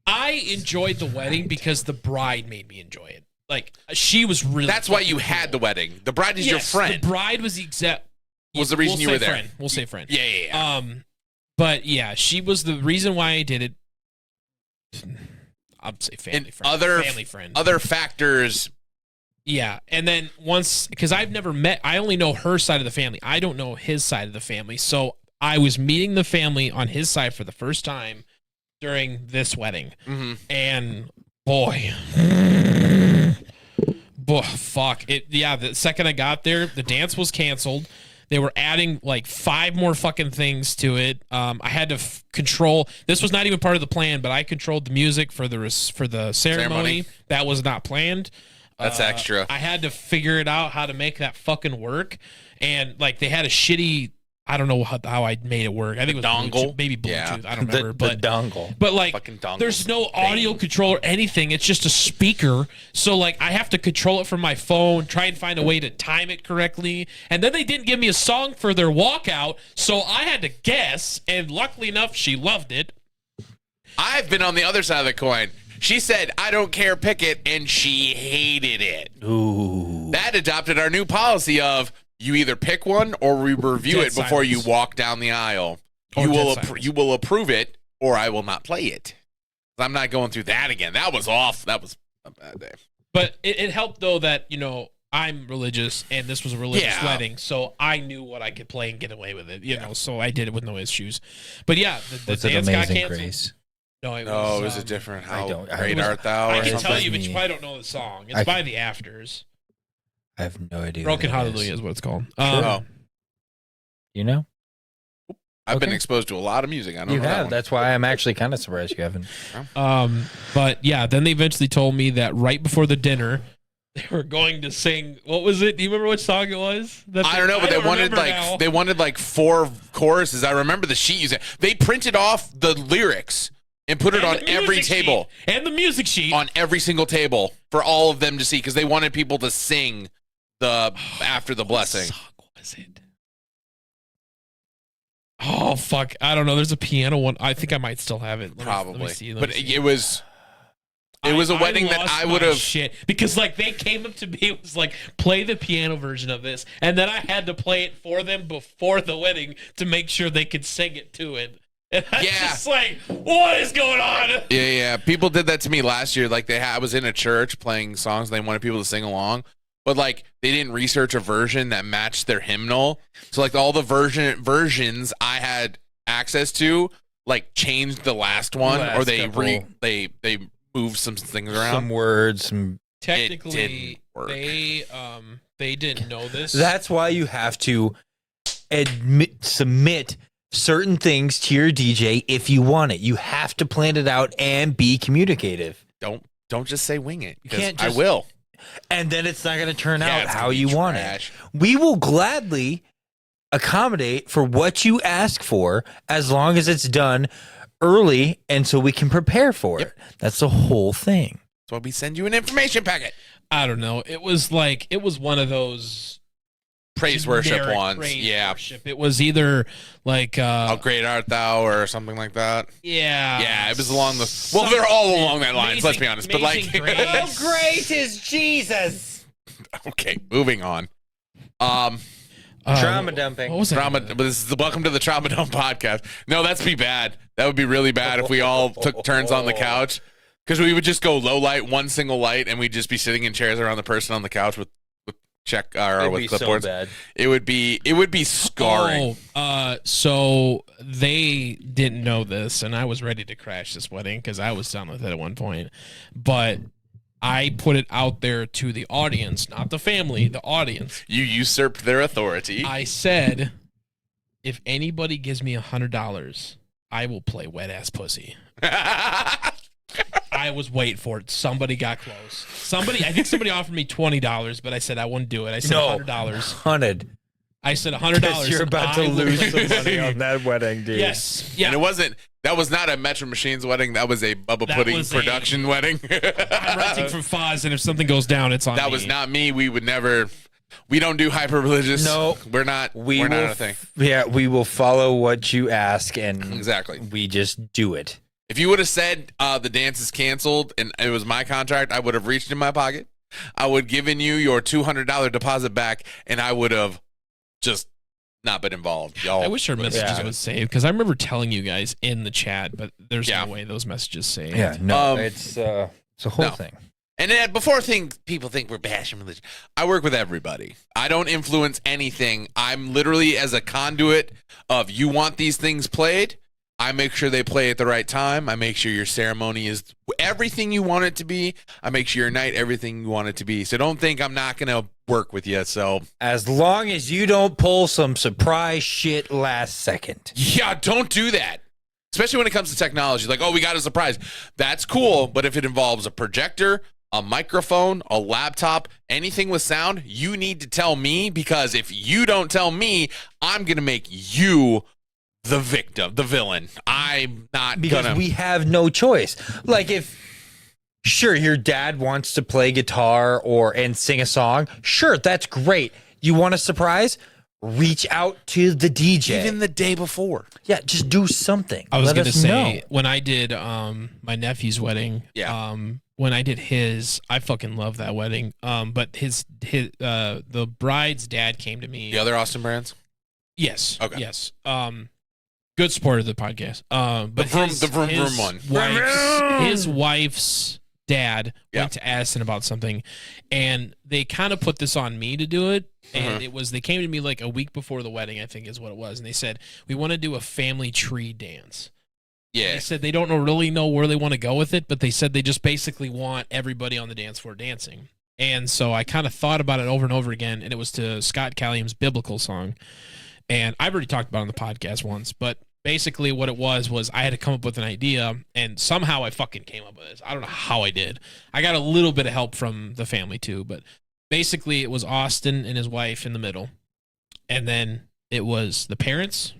I enjoyed the wedding because the bride made me enjoy it. Like, she was really. That's why you had the wedding. The bride is your friend. The bride was Was the reason you were there? Friend. We'll say friend. Yeah. But yeah, she was the reason why I did it. I'd say family friend. Family friend. Other factors. Yeah, and then because I only know her side of the family. I don't know his side of the family. So I was meeting the family on his side for the first time during this wedding. Mm-hmm. And boy, fuck it. Yeah, the second I got there, the dance was canceled. They were adding like 5 more fucking things to it. I had to control. This was not even part of the plan, but I controlled the music for the ceremony. That was not planned. That's extra. I had to figure it out how to make that fucking work. And like they had a shitty. I don't know how I made it work. I think it was dongle, Bluetooth, maybe Bluetooth. Yeah. I don't remember. The dongle. But like, there's no audio control or anything. It's just a speaker. So like, I have to control it from my phone, try and find a way to time it correctly. And then they didn't give me a song for their walkout, so I had to guess. And luckily enough, she loved it. I've been on the other side of the coin. She said, "I don't care, pick it," and she hated it. Ooh. That adopted our new policy of. You either pick one or we review it before you walk down the aisle. You will approve it or I will not play it. I'm not going through that again. That was off. That was a bad day. But it helped though that, I'm religious and this was a religious wedding. So I knew what I could play and get away with it, you know, so I did it with no issues. But yeah, the dance got canceled. Grace? No, it was a different How Great Art Thou? I can tell you, but you probably don't know the song. It's by the Afters. I have no idea. Broken Hallelujah is what it's called. You know? I've been exposed to a lot of music. I don't know. You have. That's why I'm actually kind of surprised you haven't. But yeah, then they eventually told me that right before the dinner, they were going to sing. What was it? Do you remember what song it was? I don't know, but they wanted like 4 choruses. I remember the sheet you said. They printed off the lyrics and put it And on the every music table, sheet. And the music sheet. on every single table for all of them to see, because they wanted people to sing after the blessing. What song was it? Oh fuck! I don't know. There's a piano one. I think I might still have it. Probably, let me see. but it was a wedding that I would have. Shit, because like they came up to me, it was like, play the piano version of this, and then I had to play it for them before the wedding to make sure they could sing it to it. And I was just like, what is going on? Yeah. People did that to me last year. Like I was in a church playing songs, and they wanted people to sing along. But like they didn't research a version that matched their hymnal, so like all the versions I had access to like changed the last one, or they moved some things around, some words. Technically, they didn't know this. That's why you have to submit certain things to your DJ if you want it. You have to plan it out and be communicative. Don't just say wing it, because can't I just- will. And then it's not going to turn Yeah, out it's how gonna be you want trash. it. We will gladly accommodate for what you ask for as long as it's done early and so we can prepare for it. That's the whole thing. That's why we send you an information packet. I don't know. It was one of those Praise worship generic ones. praise Yeah. worship. It was either like How great art thou, or something like that. yeah. Yeah, it was along the. Well, they're all along that lines. Let's be honest. But like, Amazing Grace. great is Jesus? okay, moving on. Trauma dumping. What was that? Trauma. But this is the Welcome to the Trauma Dump podcast. No, that's be bad. That would be really bad if we all took turns on the couch, because we would just go low light, one single light, and we'd just be sitting in chairs around the person on the couch with with clipboards. So bad. It would be scarring. So they didn't know this, and I was ready to crash this wedding because I was done with it at one point. But I put it out there to the audience, not the family, the audience. You usurped their authority. I said, if anybody gives me $100, I will play wet ass pussy. I was waiting for it. Somebody got close. I think somebody offered me $20, but I said I wouldn't do it. I said $100. 100. I said $100. You're about to I will lose play some money on that wedding, dude. Yes. Yeah. And that was not a Metro Machines wedding. That was a Bubba That Pudding was production wedding. I'm renting from Foz, and if something goes down, it's on That me. was not me. We would never. We don't do hyper religious. No, we're not. We're not a thing. Yeah, we will follow what you ask, and Exactly. we just do it. If you would have said the dance is canceled and it was my contract, I would have reached in my pocket. I would have given you your $200 deposit back, and I would have just not been involved. Y'all. I wish our messages would save, because I remember telling you guys in the chat, but there's no way those messages save. Yeah, no, it's a whole thing. And then before people think we're bashing religion, I work with everybody. I don't influence anything. I'm literally as a conduit of, you want these things played, I make sure they play at the right time. I make sure your ceremony is everything you want it to be. I make sure your night everything you want it to be. So don't think I'm not going to work with you. So as long as you don't pull some surprise shit last second. Yeah, don't do that. Especially when it comes to technology. Like, oh, we got a surprise. That's cool. But if it involves a projector, a microphone, a laptop, anything with sound, you need to tell me, because if you don't tell me, I'm going to make you the victim, the villain. I'm not because we have no choice. Like, if sure your dad wants to play guitar and sing a song, sure, that's great. You want a surprise? Reach out to the DJ. Even the day before. Yeah, just do something. I was going to say, when I did my nephew's wedding, when I did his, I fucking love that wedding. But the bride's dad came to me. The other Austin Brands? Yes. Okay. Yes. Good supporter of the podcast. But the vroom one. His wife's dad went to Addison about something, and they kind of put this on me to do it. And they came to me like a week before the wedding, I think is what it was. And they said, we want to do a family tree dance. Yeah. They said they don't really know where they want to go with it, but they said they just basically want everybody on the dance floor dancing. And so I kind of thought about it over and over again, and it was to Scott Calliam's biblical song. And I've already talked about it on the podcast once, but basically what it was I had to come up with an idea, and somehow I fucking came up with this. I don't know how I did. I got a little bit of help from the family too, but basically it was Austin and his wife in the middle. And then it was the parents,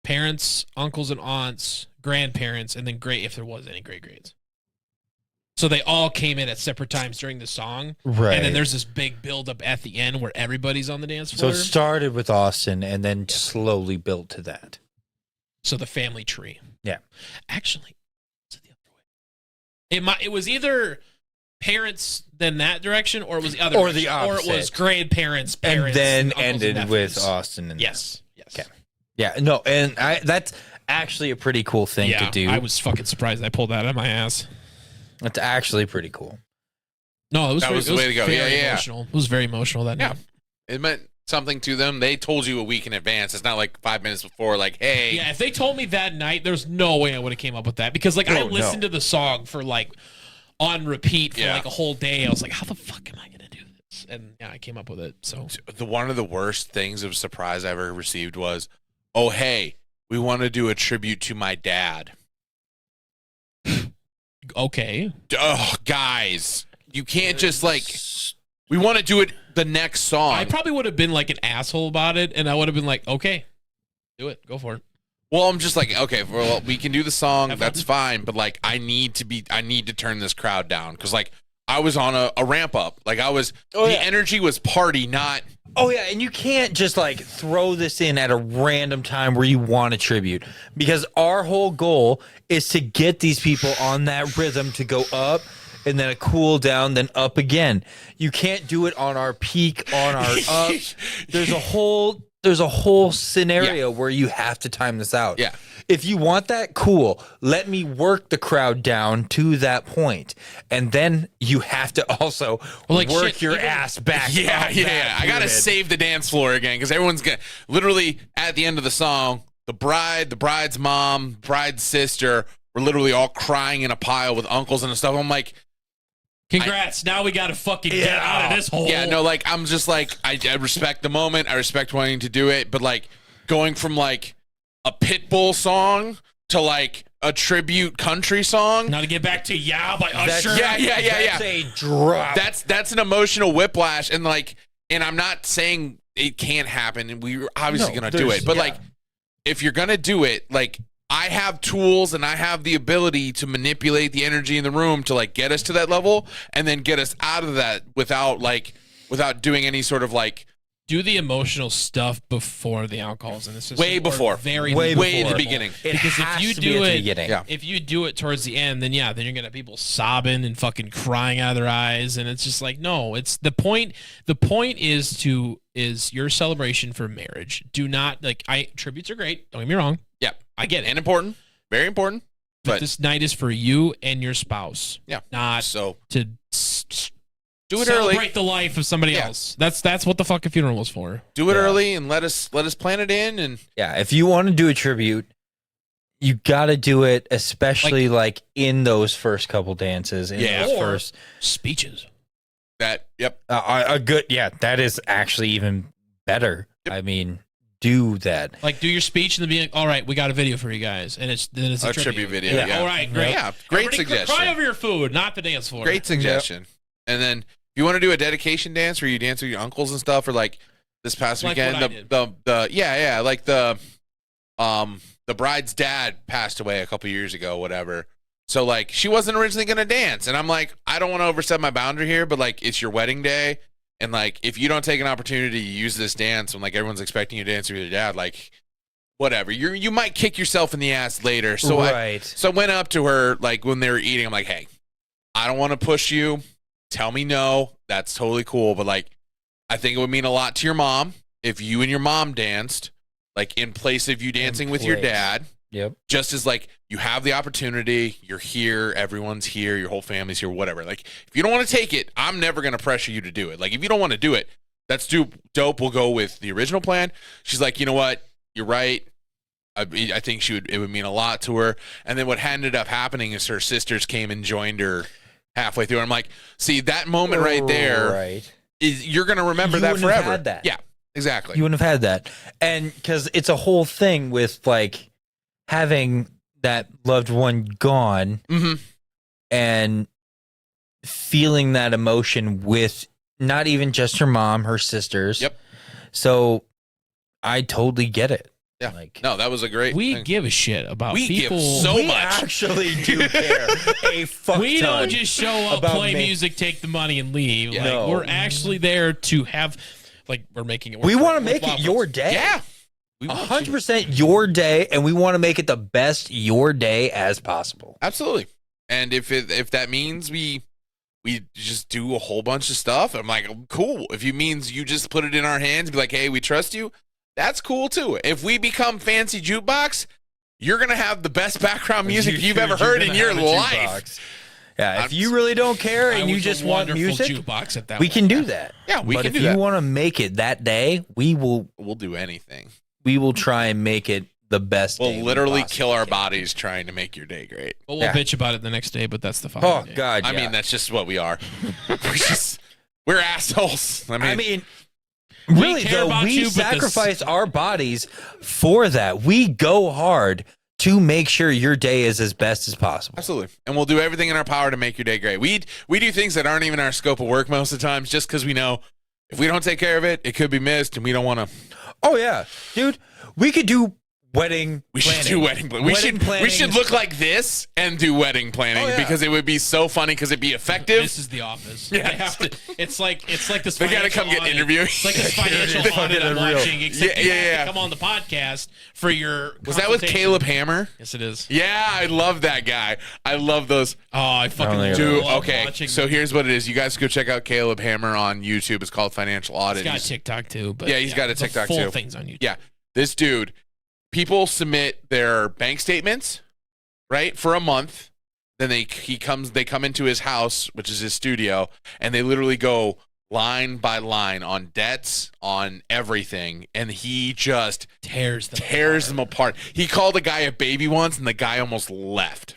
parents, uncles and aunts, grandparents, and then if there was any great-greats. So they all came in at separate times during the song. Right. And then there's this big build-up at the end where everybody's on the dance So floor. it started with Austin and then slowly built to that. So the family tree. Yeah. Actually, it's the other way. It was either parents then that direction, or it was the other Or the direction. Or it was opposite. grandparents, And parents, then uncles and ended with nephews. Austin. And Yes. Okay. Yeah, no, and that's actually a pretty cool thing to do. I was fucking surprised I pulled that out of my ass. That's actually pretty cool. No, it was That was the way to go. very Yeah. emotional. It was very emotional that Yeah. night. It meant something to them. They told you a week in advance. It's not like 5 minutes before, like, hey. Yeah, if they told me that night, there's no way I would have came up with that. Because like I listened to the song for like on repeat for like a whole day. I was like, how the fuck am I gonna do this? And yeah, I came up with it. So One of the worst things of surprise I ever received was, oh, hey, we want to do a tribute to my dad. okay. Oh, guys, you can't just like, we want to do it the next song. I probably would have been like an asshole about it, and I would have been like, okay, do it. Go for it. Well, I'm just like, okay, well, we can do the song. Have That's fine. But like, I need to turn this crowd down. Cause like I was on a ramp up. Like the energy was party, not. Oh, yeah, and you can't just, like, throw this in at a random time where you want a tribute. Because our whole goal is to get these people on that rhythm to go up and then a cool down, then up again. You can't do it on our peak, on our up. There's a whole scenario where you have to time this out. Yeah. If you want that, cool. Let me work the crowd down to that point. And then you have to also work your ass back. Yeah. up that I got to pyramid. save the dance floor again because everyone's going to literally at the end of the song, the bride's mom, bride's sister were literally all crying in a pile with uncles and stuff. I'm like, Congrats. Now we got to fucking get out of this hole. yeah, no, like, I'm just like, I respect the moment. I respect wanting to do it. But like going from like a Pitbull song to like a tribute country song. Now to get back to Yeah by Usher. That's a drop. That's an emotional whiplash. And like, and I'm not saying it can't happen. And we're obviously going to do it. But like, if you're going to do it, like, I have tools and I have the ability to manipulate the energy in the room to like get us to that level and then get us out of that without doing any sort of like Do the emotional stuff before the alcohol's in the system. way before, way in the beginning. Because if you do it, yeah. if you do it towards the end, then then you're gonna have people sobbing and fucking crying out of their eyes, and it's just like, no, it's the point. The point is your celebration for marriage. Do not tributes are great. Don't get me wrong. Yeah, I get it. And important, very important. But this night is for you and your spouse. Yeah, not so to do it celebrate early. the life of somebody else. That's what the fucking funeral was for. Do it early and let us plan it in. And yeah, if you want to do a tribute, you got to do it, especially like in those first couple dances. In those or first speeches. that, yep, a good, that is actually even better. Yep. I mean, do that. Like, do your speech and then be like, all right, we got a video for you guys. And it's a tribute video. Yeah. Yeah. All right, great. Yeah, great Everybody suggestion. Cry over your food, not the dance floor. Great suggestion. And then if you want to do a dedication dance where you dance with your uncles and stuff, or like this past Like weekend, what the bride's dad passed away a couple years ago, whatever. So like she wasn't originally gonna dance, and I'm like, I don't want to overstep my boundary here, but like it's your wedding day, and like if you don't take an opportunity to use this dance when like everyone's expecting you to dance with your dad, like whatever, you might kick yourself in the ass later. So I went up to her like when they were eating, I'm like, hey, I don't want to push you. Tell me no. That's totally cool, but like I think it would mean a lot to your mom if you and your mom danced, like in place of you dancing with your dad. Yep. Just as like you have the opportunity, you're here, everyone's here, your whole family's here, whatever. Like if you don't want to take it, I'm never going to pressure you to do it. Like if you don't want to do it, that's dope. We'll go with the original plan. She's like, you know what? You're right. I think it would mean a lot to her. And then what ended up happening is her sisters came and joined her halfway through. And I'm like, see, that moment right there is you're going to remember that forever. Had that. Yeah, exactly. You wouldn't have had that. And because it's a whole thing with like having that loved one gone and feeling that emotion with not even just her mom, her sisters. Yep. So I totally get it. Yeah. Like, No, that was a great We thing. give a shit about We give people. so we much. actually do care a fuck We ton don't just show up, about play me. music, take the money, and leave. Yeah. Like No. we're actually there to have, like we're making it. Work We for- want to make worthwhile it your folks. day. Yeah. We want you- 100% your day, and we want to make it the best your day as possible. Absolutely. And if that means we just do a whole bunch of stuff, I'm like, cool. If it means you just put it in our hands and be like, hey, we trust you, that's cool too. If we become Fancy Jukebox, you're going to have the best background music you've ever heard in your life. Yeah, if you really don't care I and you was a just want wonderful music, jukebox at that we one. can do that. Yeah, we But can if do that. you want to make it that day, We'll do anything. we will try and make it the best We'll day we literally possibly kill our can. bodies trying to make your day great. But we'll Yeah. bitch about it the next day. But that's the following Oh, day. God, I yeah. mean, that's just what we are. We're assholes. I mean, We really, care though, about we you, but sacrifice our bodies for that. We go hard to make sure your day is as best as possible. absolutely. And we'll do everything in our power to make your day great. We do things that aren't even our scope of work most of the times just because we know if we don't take care of it, it could be missed, and we don't want to. Oh, yeah. Dude, we could do wedding We planning. should do wedding planning. We Wedding should look like this and do wedding planning Oh, yeah. because it would be so funny because it'd be effective. This is the office. Yeah. I have to. It's like this. They gotta financial come get audit. interviewed. It's like this Dude, financial it's audit fucking I'm unreal. watching. Except Yeah, you yeah, have yeah. to come on the podcast for your. Was that with consultation. Caleb Hammer? Yes, it is. Yeah, I love that guy. I love those. Oh, I fucking think Dude, love okay. watching. So here's what it is. You guys go check out Caleb Hammer on YouTube. It's called Financial Audit. he's got He's- TikTok too. But Yeah, he's got a the TikTok, full too. Things on YouTube. Yeah, this dude, people submit their bank statements, right, for a month. Then they come into his house, which is his studio, and they literally go line by line on debts, on everything, and he just Tears them apart. He called a guy a baby once, and the guy almost left.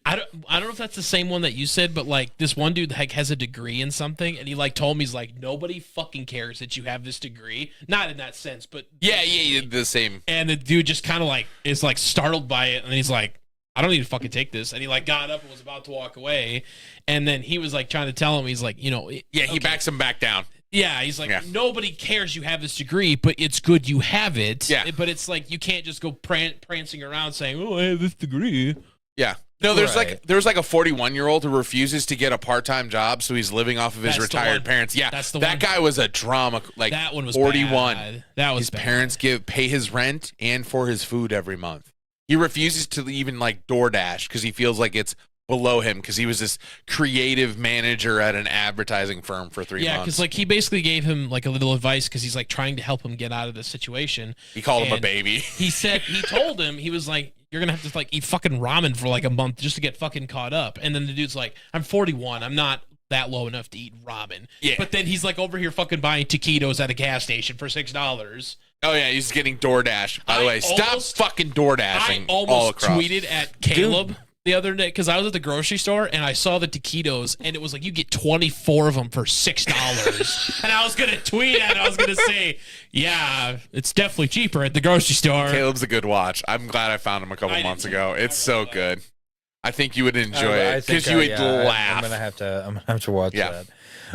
I don't know if that's the same one that you said, but like this one dude like has a degree in something, and he like told me he's like nobody fucking cares that you have this degree. Not in that sense, but Yeah, the same. And the dude just kind of like is like startled by it, and he's like, I don't need to fucking take this. And he like got up and was about to walk away, and then he was like trying to tell him, he's like, you know, Yeah, he backs him back down. Yeah, he's like, Yeah. nobody cares you have this degree, but it's good you have it. Yeah. But it's like you can't just go prancing around saying, oh, I have this degree. Yeah. No, there's Right. there's like a 41-year-old who refuses to get a part-time job, so he's living off of his That's the retired one. parents. Yeah, That's the that one. guy was a drama. Like That one was 41. bad. That was His bad. parents pay his rent and for his food every month. He refuses to even like DoorDash because he feels like it's below him because he was this creative manager at an advertising firm for 3 Yeah, months. because like he basically gave him like a little advice because he's like trying to help him get out of the situation. he called him a and baby. He said he told him he was like, you're gonna have to like eat fucking ramen for like a month just to get fucking caught up. And then the dude's like, I'm 41, I'm not that low enough to eat ramen. Yeah. But then he's like over here fucking buying taquitos at a gas station for $6. Oh yeah, he's getting DoorDash. By the I way, stop almost- fucking I DoorDashing all almost across. tweeted at Caleb the other day because I was at the grocery store and I saw the taquitos and it was like you get 24 of them for $6. And I was gonna tweet at it. I was gonna say, yeah, it's definitely cheaper at the grocery store. Caleb's a good watch. I'm glad I found him a couple I did months too. ago. It's I so really like good. I think you would enjoy it think because you would laugh. I'm gonna have to watch Yeah. that.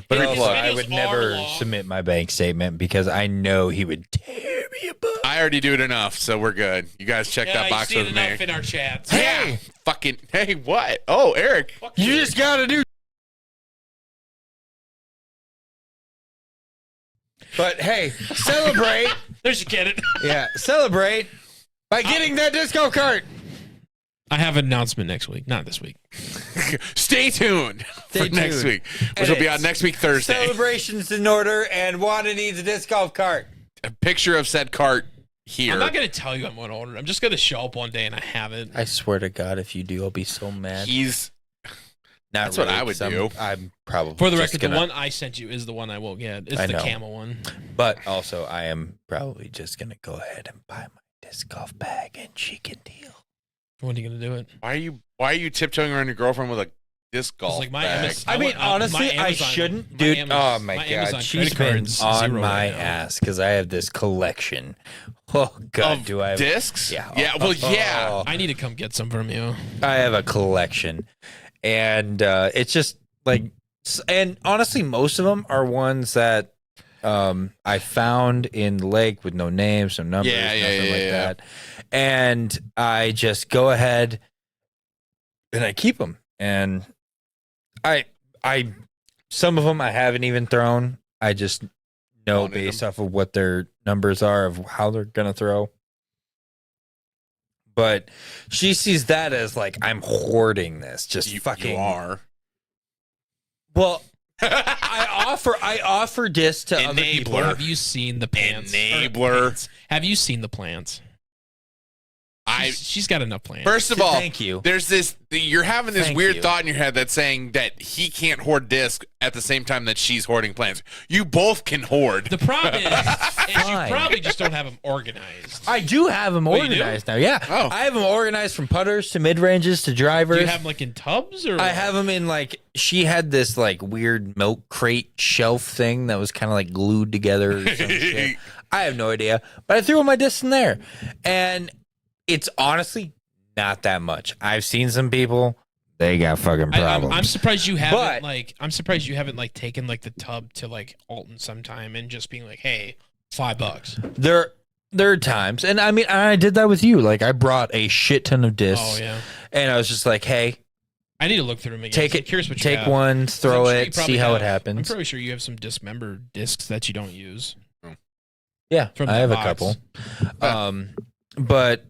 But His also, I videos would are never long. submit my bank statement because I know he would tear me apart. I already do it enough, so we're good. You guys check Yeah, that you box see it with me. enough in our chats. Yeah, fucking. Hey, what? Oh, Eric. Fuck You you. just gotta do. But hey, celebrate. There's your kid. Yeah, celebrate by getting that disco cart. I have an announcement next week, not this week. Stay tuned Stay for next tuned. week, which will be Edits. on next week Thursday. Celebrations in order, and Wanda needs a disc golf cart. A picture of said cart here. I'm not gonna tell you I'm gonna order it. I'm just gonna show up one day and I have it. I swear to God, if you do, I'll be so mad. He's Not That's what really, I would 'cause do. I'm probably For the just record, gonna, the one I sent you is the one I will get. It's I the know. camel one. But also, I am probably just gonna go ahead and buy my disc golf bag and chicken deal. When are you gonna do it? why are you tiptoeing around your girlfriend with a disc golf like my bag? MS I mean, want- honestly, my I Amazon- shouldn't, my dude. Amazon- Oh my my God, Amazon she's credit been card's on zero my right now. ass because I have this collection. Oh God, Of do I have? discs? Yeah. Yeah. Well, yeah. Oh. I need to come get some from you. I have a collection, and it's just like, and honestly, most of them are ones that I found in the lake with no names, no numbers, nothing like that. And I just go ahead and I keep them. And I some of them I haven't even thrown. I just know based off of what their numbers are of how they're gonna throw. But she sees that as like I'm hoarding this. Just fucking. You are. Well, I offer discs to other people. Have you seen the plants? Enabler. Have you seen the plants? She's got enough plants. First of all, thank you. There's this. You're having this weird thought in your head that's saying that he can't hoard discs at the same time that she's hoarding plants. You both can hoard. The problem is you probably just don't have them organized. I do have them organized now. Yeah, I have them organized from putters to mid ranges to drivers. Do you have them like in tubs or? I have them in like she had this like weird milk crate shelf thing that was kind of like glued together. Or some shit. I have no idea, but I threw all my discs in there, and it's honestly not that much. I've seen some people; they got fucking problems. I'm surprised you haven't I'm surprised you haven't like taken like the tub to like Alton sometime and just being like, "Hey, $5." There are times, and I mean, I did that with you. Like, I brought a shit ton of discs. Oh yeah, and I was just like, "Hey, I need to look through them again. Take it. Curious what you take have. one, throw it, see how it happens." I'm pretty sure you have some dismember discs that you don't use. Yeah, From I have box. a couple. But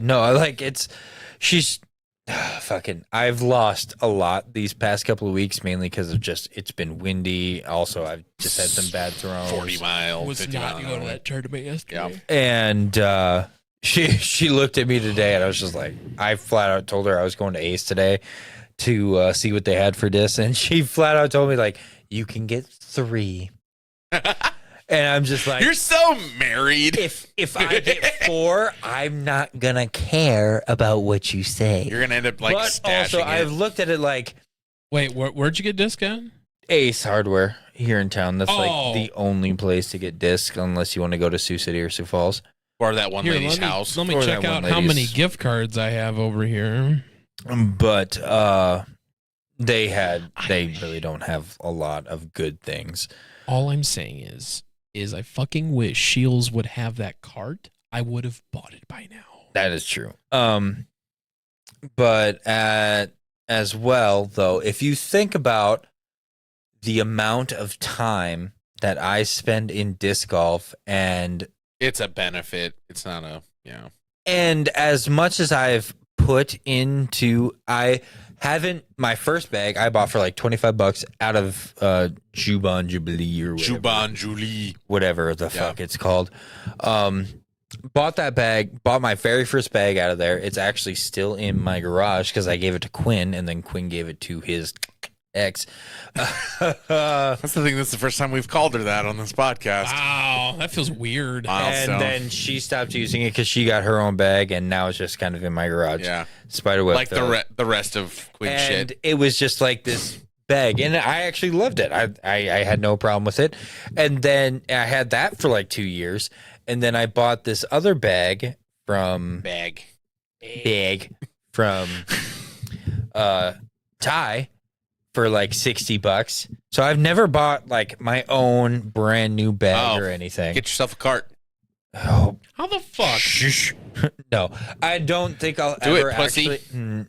no, like she's fucking. I've lost a lot these past couple of weeks, mainly because of just it's been windy. Also, I've just had some bad throws. 40 miles. Was 50 not miles going to that tournament yesterday. Yeah. And she looked at me today, and I was just like, I flat out told her I was going to Ace today to see what they had for discs, and she flat out told me like, you can get 3. And I'm just like, you're so married. If I get 4, I'm not gonna care about what you say. You're gonna end up like but stashing also, it. I've looked at it like Wait, where'd you get disc at? Ace Hardware here in town. That's like the only place to get discs, unless you want to go to Sioux City or Sul Falls or that one lady's house. Let me Or check that out one how many lady's. gift cards I have over here. But they really don't have a lot of good things. All I'm saying is I fucking wish Shields would have that cart. I would have bought it by now. That is true. But as well, though, if you think about the amount of time that I spend in disc golf, and It's a benefit. It's not a and as much as I've put into, I haven't, my first bag I bought for like $25 out of Juban Jubilee or whatever. Juban Julie. Whatever the fuck it's called. Bought that bag, bought my very first bag out of there. It's actually still in my garage because I gave it to Quinn, and then Quinn gave it to his ex. That's the thing. That's the first time we've called her that on this podcast. Wow, that feels weird. Milestone. And then she stopped using it because she got her own bag, and now it's just kind of in my garage. Yeah. Spiderweb. Like the rest of Quinn's and shit. it was just like this bag, and I actually loved it. I had no problem with it. And then I had that for like 2 years, and then I bought this other bag from Ty for like $60. So I've never bought like my own brand new bag or anything. Get yourself a cart. Oh, How the fuck? no, I don't think I'll Do it, ever pussy. actually.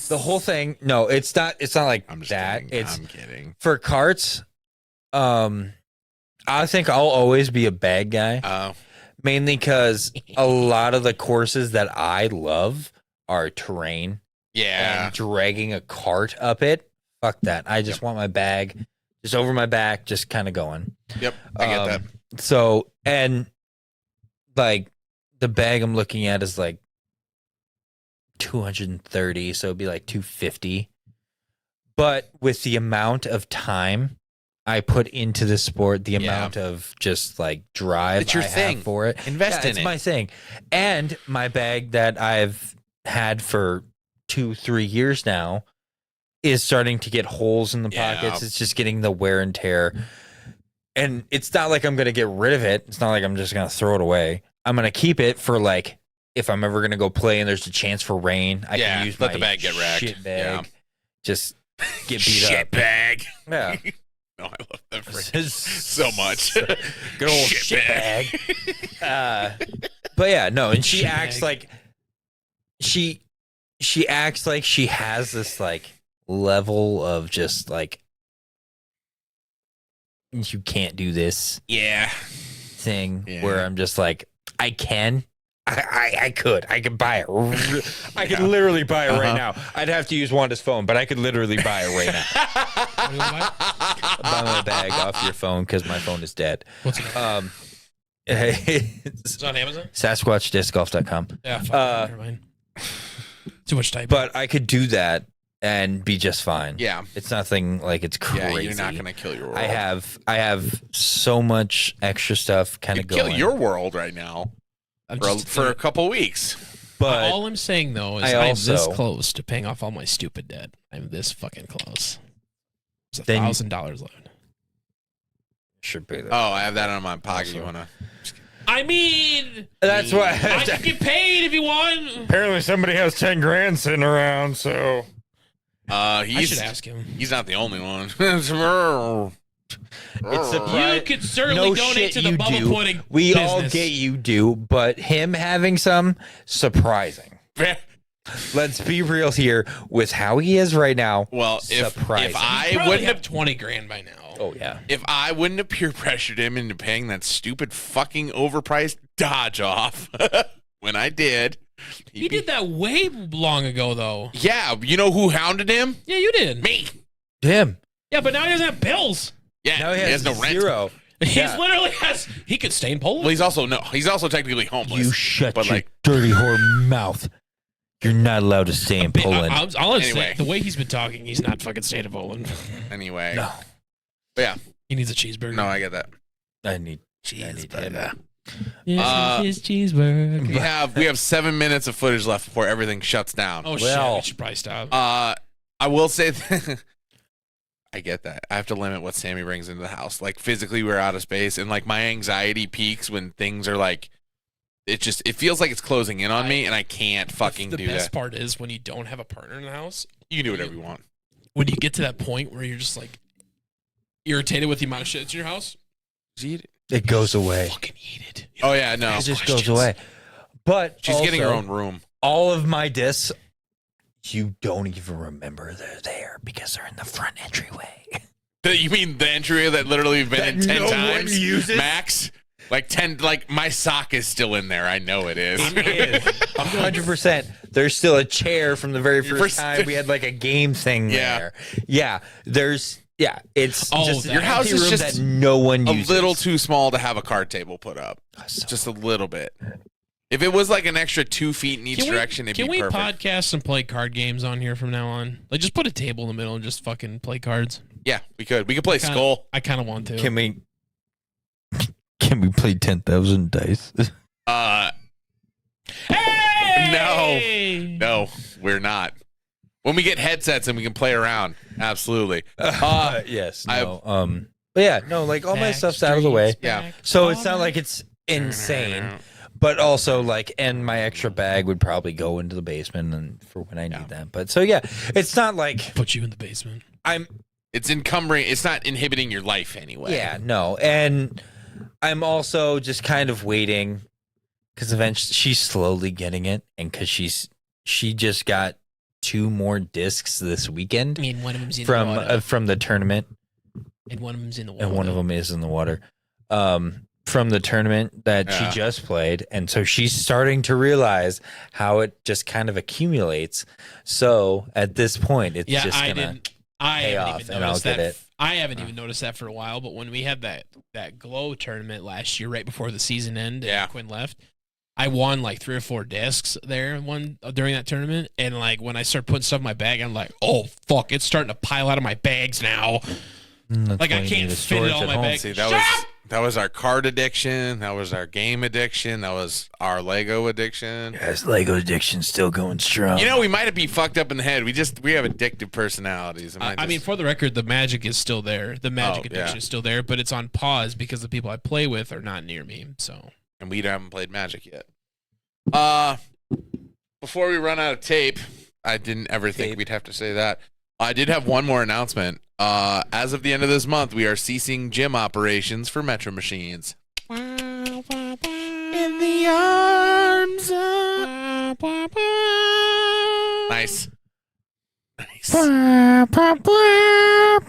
The whole thing, no, it's not. It's not like I'm just that. kidding. It's I'm kidding. for carts. I think I'll always be a bag guy, Oh. mainly because a lot of the courses that I love are terrain. Yeah. And dragging a cart up it, fuck that. I just want my bag just over my back, just kind of going. Yep. I get that. So, and like the bag I'm looking at is like 230, so it'd be like 250. But with the amount of time I put into the sport, the amount of just like drive It's your I thing. have for it, Invest in it's it. my thing. And my bag that I've had for 2-3 years now is starting to get holes in the pockets. It's just getting the wear and tear. And it's not like I'm going to get rid of it. It's not like I'm just going to throw it away. I'm going to keep it for like, if I'm ever going to go play and there's a chance for rain, I can use let my the bag get wrecked. shit bag. Yeah. Just get beat Shit up. bag. Yeah. No, I love that phrase so much. Good old shit bag. But yeah, no, and she Shit acts bag. like she acts like she has this like level of just like you can't do this Yeah. thing Yeah. where I'm just like I can. I could buy it. I could Yeah. literally buy it right now. I'd have to use Wanda's phone, but I could literally buy it right now. What do you want to buy? Buy my bag off your phone because my phone is dead. What's it? It's It's on Amazon. SasquatchDiscGolf.com. Yeah, fuck, never mind. Too much typing. But I could do that and be just fine. Yeah. It's nothing like it's crazy. Yeah, you're not gonna kill your world. I have so much extra stuff kind You of kill going. your world right now I'm for a couple weeks. but all I'm saying though is I I'm this also- close to paying off all my stupid debt. I'm this fucking close. There's Then- $1,000 left. should be there. Oh, I have that on my pocket. You wanna? I mean, That's why. I can get paid if you want. Apparently, somebody has 10 grand sitting around. So I He's should ask him. he's not the only one. it's You could certainly donate to the Bubba Pudding. We business. all get you do, but him having some surprising. Let's be real here with how he is right now. Well, if Surprising. I Probably wouldn't have have 20 grand by now. Oh yeah. if I wouldn't have peer pressured him into paying that stupid fucking overpriced Dodge off when I did, He did that way long ago, though. Yeah, you know who hounded him? Yeah, you did. Me. Him. Yeah, but now he doesn't have bills. Yeah, Now he has no rent. zero. He's literally has. He could stay in Poland. Well, he's also technically homeless. You shut but your like, dirty whore mouth. You're not allowed to stay in Poland. All I'm Anyway. saying, the way he's been talking, he's not fucking staying in Poland. anyway. No. But yeah, He needs a cheeseburger. no, I get that. I need him. Yes, his cheeseburger. We have 7 minutes of footage left before everything shuts down. Oh Well, shit! We should probably stop. I will say I get that. I have to limit what Sammy brings into the house. Like physically we're out of space and like my anxiety peaks when things are like it feels like it's closing in on me and I can't fucking the do best that. part is when you don't have a partner in the house. You can do whatever you want. When you get to that point where you're just like irritated with the amount of shit that's in your house, It goes away. fucking eat it. Oh yeah, no. It just questions. goes away. But She's getting her also, own room. All of my discs, you don't even remember they're there because they're in the front entryway. You mean the entryway that literally we've been in 10 no one times? uses? Max? Like 10, like my sock is still in there. I know it is. 100%. There's still a chair from the very first time we had like a game thing Yeah. there. Yeah. It's Oh, just that- Your house empty is room just that no one a uses. little too small to have a card table put up. So- Just a little bit. If it was like an extra 2 feet in each direction, it'd Can be we perfect. podcast and play card games on here from now on? Like, just put a table in the middle and just fucking play cards. Yeah, we could. We could play Skull. I kind of want to. Can we play 10,000 dice? Hey! No, we're not. When we get headsets and we can play around, absolutely. Yes. I- No. But yeah, no, like all my stuff's out of the way. Yeah. So it's not like it's insane, but also like, and my extra bag would probably go into the basement and for when I need that. But so yeah, it's not like Put you in the basement. It's encumbering. It's not inhibiting your life anyway. yeah, no, and I'm also just kind of waiting because eventually she's slowly getting it, and because she just got 2 more discs this weekend I mean, one of them's in the water. from the tournament. And one of them's in the water. And one of them is in the water. From the tournament that Yeah. she just played. And so she's starting to realize how it just kind of accumulates. So at this point, it's just I gonna didn't. I pay haven't off even and I'll noticed get that. it. I haven't even noticed that for a while. But when we had that glow tournament last year, right before the season ended, Yeah. and Quinn left, I won like 3 or 4 discs there during that tournament. And like when I start putting stuff in my bag, I'm like, oh fuck, it's starting to pile out of my bags now. That's Like, why I you can't need a fit it storage all at in my home. bag. See, Shut that was our card addiction. That was our game addiction. That was our Lego addiction. Yes, Lego addiction's still going strong. You know, we might be fucked up in the head. We have addictive personalities. I mean, for the record, the magic is still there. The magic addiction is still there, but it's on pause because the people I play with are not near me. So, and we haven't played Magic yet. Before we run out of tape, I didn't ever think we'd have to say that. I did have one more announcement. As of the end of this month, we are ceasing gym operations for Metro Machines. In the arms of... Nice. Nice.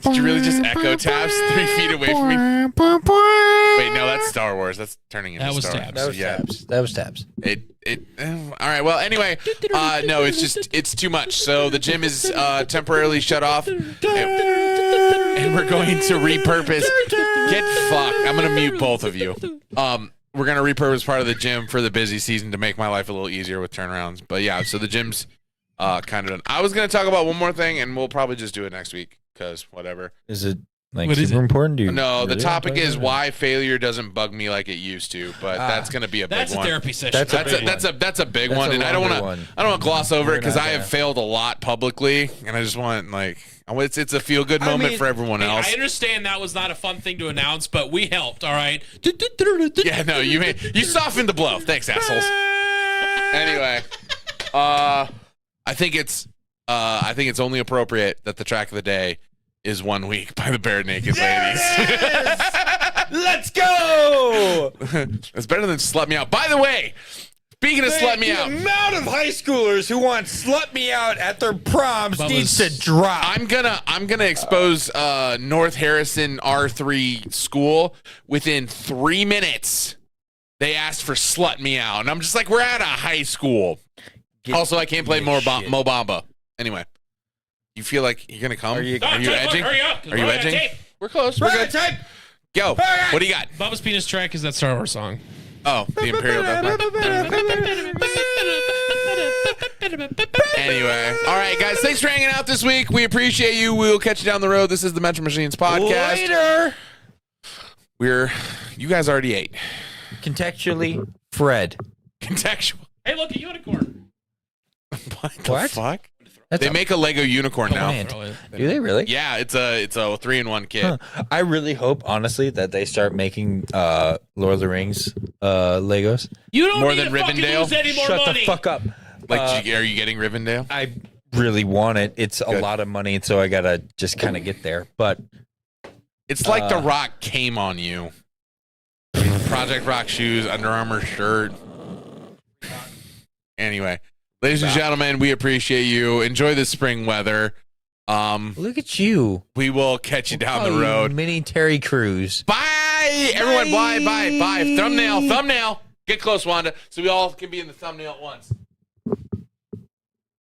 Did you really just echo tabs 3 feet away from me? Wait, no, that's Star Wars. That's turning into That was Star tabs. Wars. That was tabs. All right. Well, anyway, no, it's too much. So the gym is temporarily shut off, and we're going to repurpose. Get fucked. I'm gonna mute both of you. We're gonna repurpose part of the gym for the busy season to make my life a little easier with turnarounds. But yeah, so the gym's kind of done. I was gonna talk about one more thing, and we'll probably just do it next week because whatever. Is it like What is super it? important? Do you No, the really topic wanna talk is about why failure doesn't bug me like it used to. But that's gonna be a That's big a one. therapy session. That's a That's a big That's one, a and I don't longer want one. to gloss over it We're because not I have gonna- failed a lot publicly, and I just want it's a feel good moment for everyone Hey, else. I understand that was not a fun thing to announce, but we helped. All right. Yeah, no, you softened the blow. Thanks, assholes. Anyway, I think it's only appropriate that the track of the day is 1 week by the Barenaked ladies. Let's go! It's better than Slut Me Out. By the way, speaking of Slut Me Out, The amount of high schoolers who want Slut Me Out at their proms Bubba's- needs to drop. I'm gonna expose North Harrison R3 school within 3 minutes. They asked for Slut Me Out, and I'm just like, we're at a high school. Also, I can't play Mo Bamba. Anyway, you feel like you're gonna come? Are you edging? Hurry up. 'cause Are you we're out of edging? tape. We're close. We're good. Type. Go. What do you got? Bubba's penis track is that Star Wars song. Oh, the Imperial Death March. Anyway, all right, guys. Thanks for hanging out this week. We appreciate you. We'll catch you down the road. This is the Metro Machines podcast. Later. You guys already ate. Contextually, Fred. Contextual. Hey, look, a unicorn. What the What? fuck? That's They make a Lego unicorn now. plant. Do they really? Yeah, it's a 3-in-1 kit. Huh. I really hope, honestly, that they start making Lord of the Rings Legos. You don't More need than to fucking Rivendell? lose any more Shut money. the fuck up. Like, are you getting Rivendell? I really want it. It's a Good. lot of money, so I gotta just kind of get there. But It's like The Rock came on you. Project Rock shoes, Under Armour shirt. Anyway, ladies and gentlemen, we appreciate you. Enjoy the spring weather. look at you, We will catch you down the you road. mini Terry Crews. Bye, everyone. Bye. Thumbnail. Get close, Wanda, so we all can be in the thumbnail at once.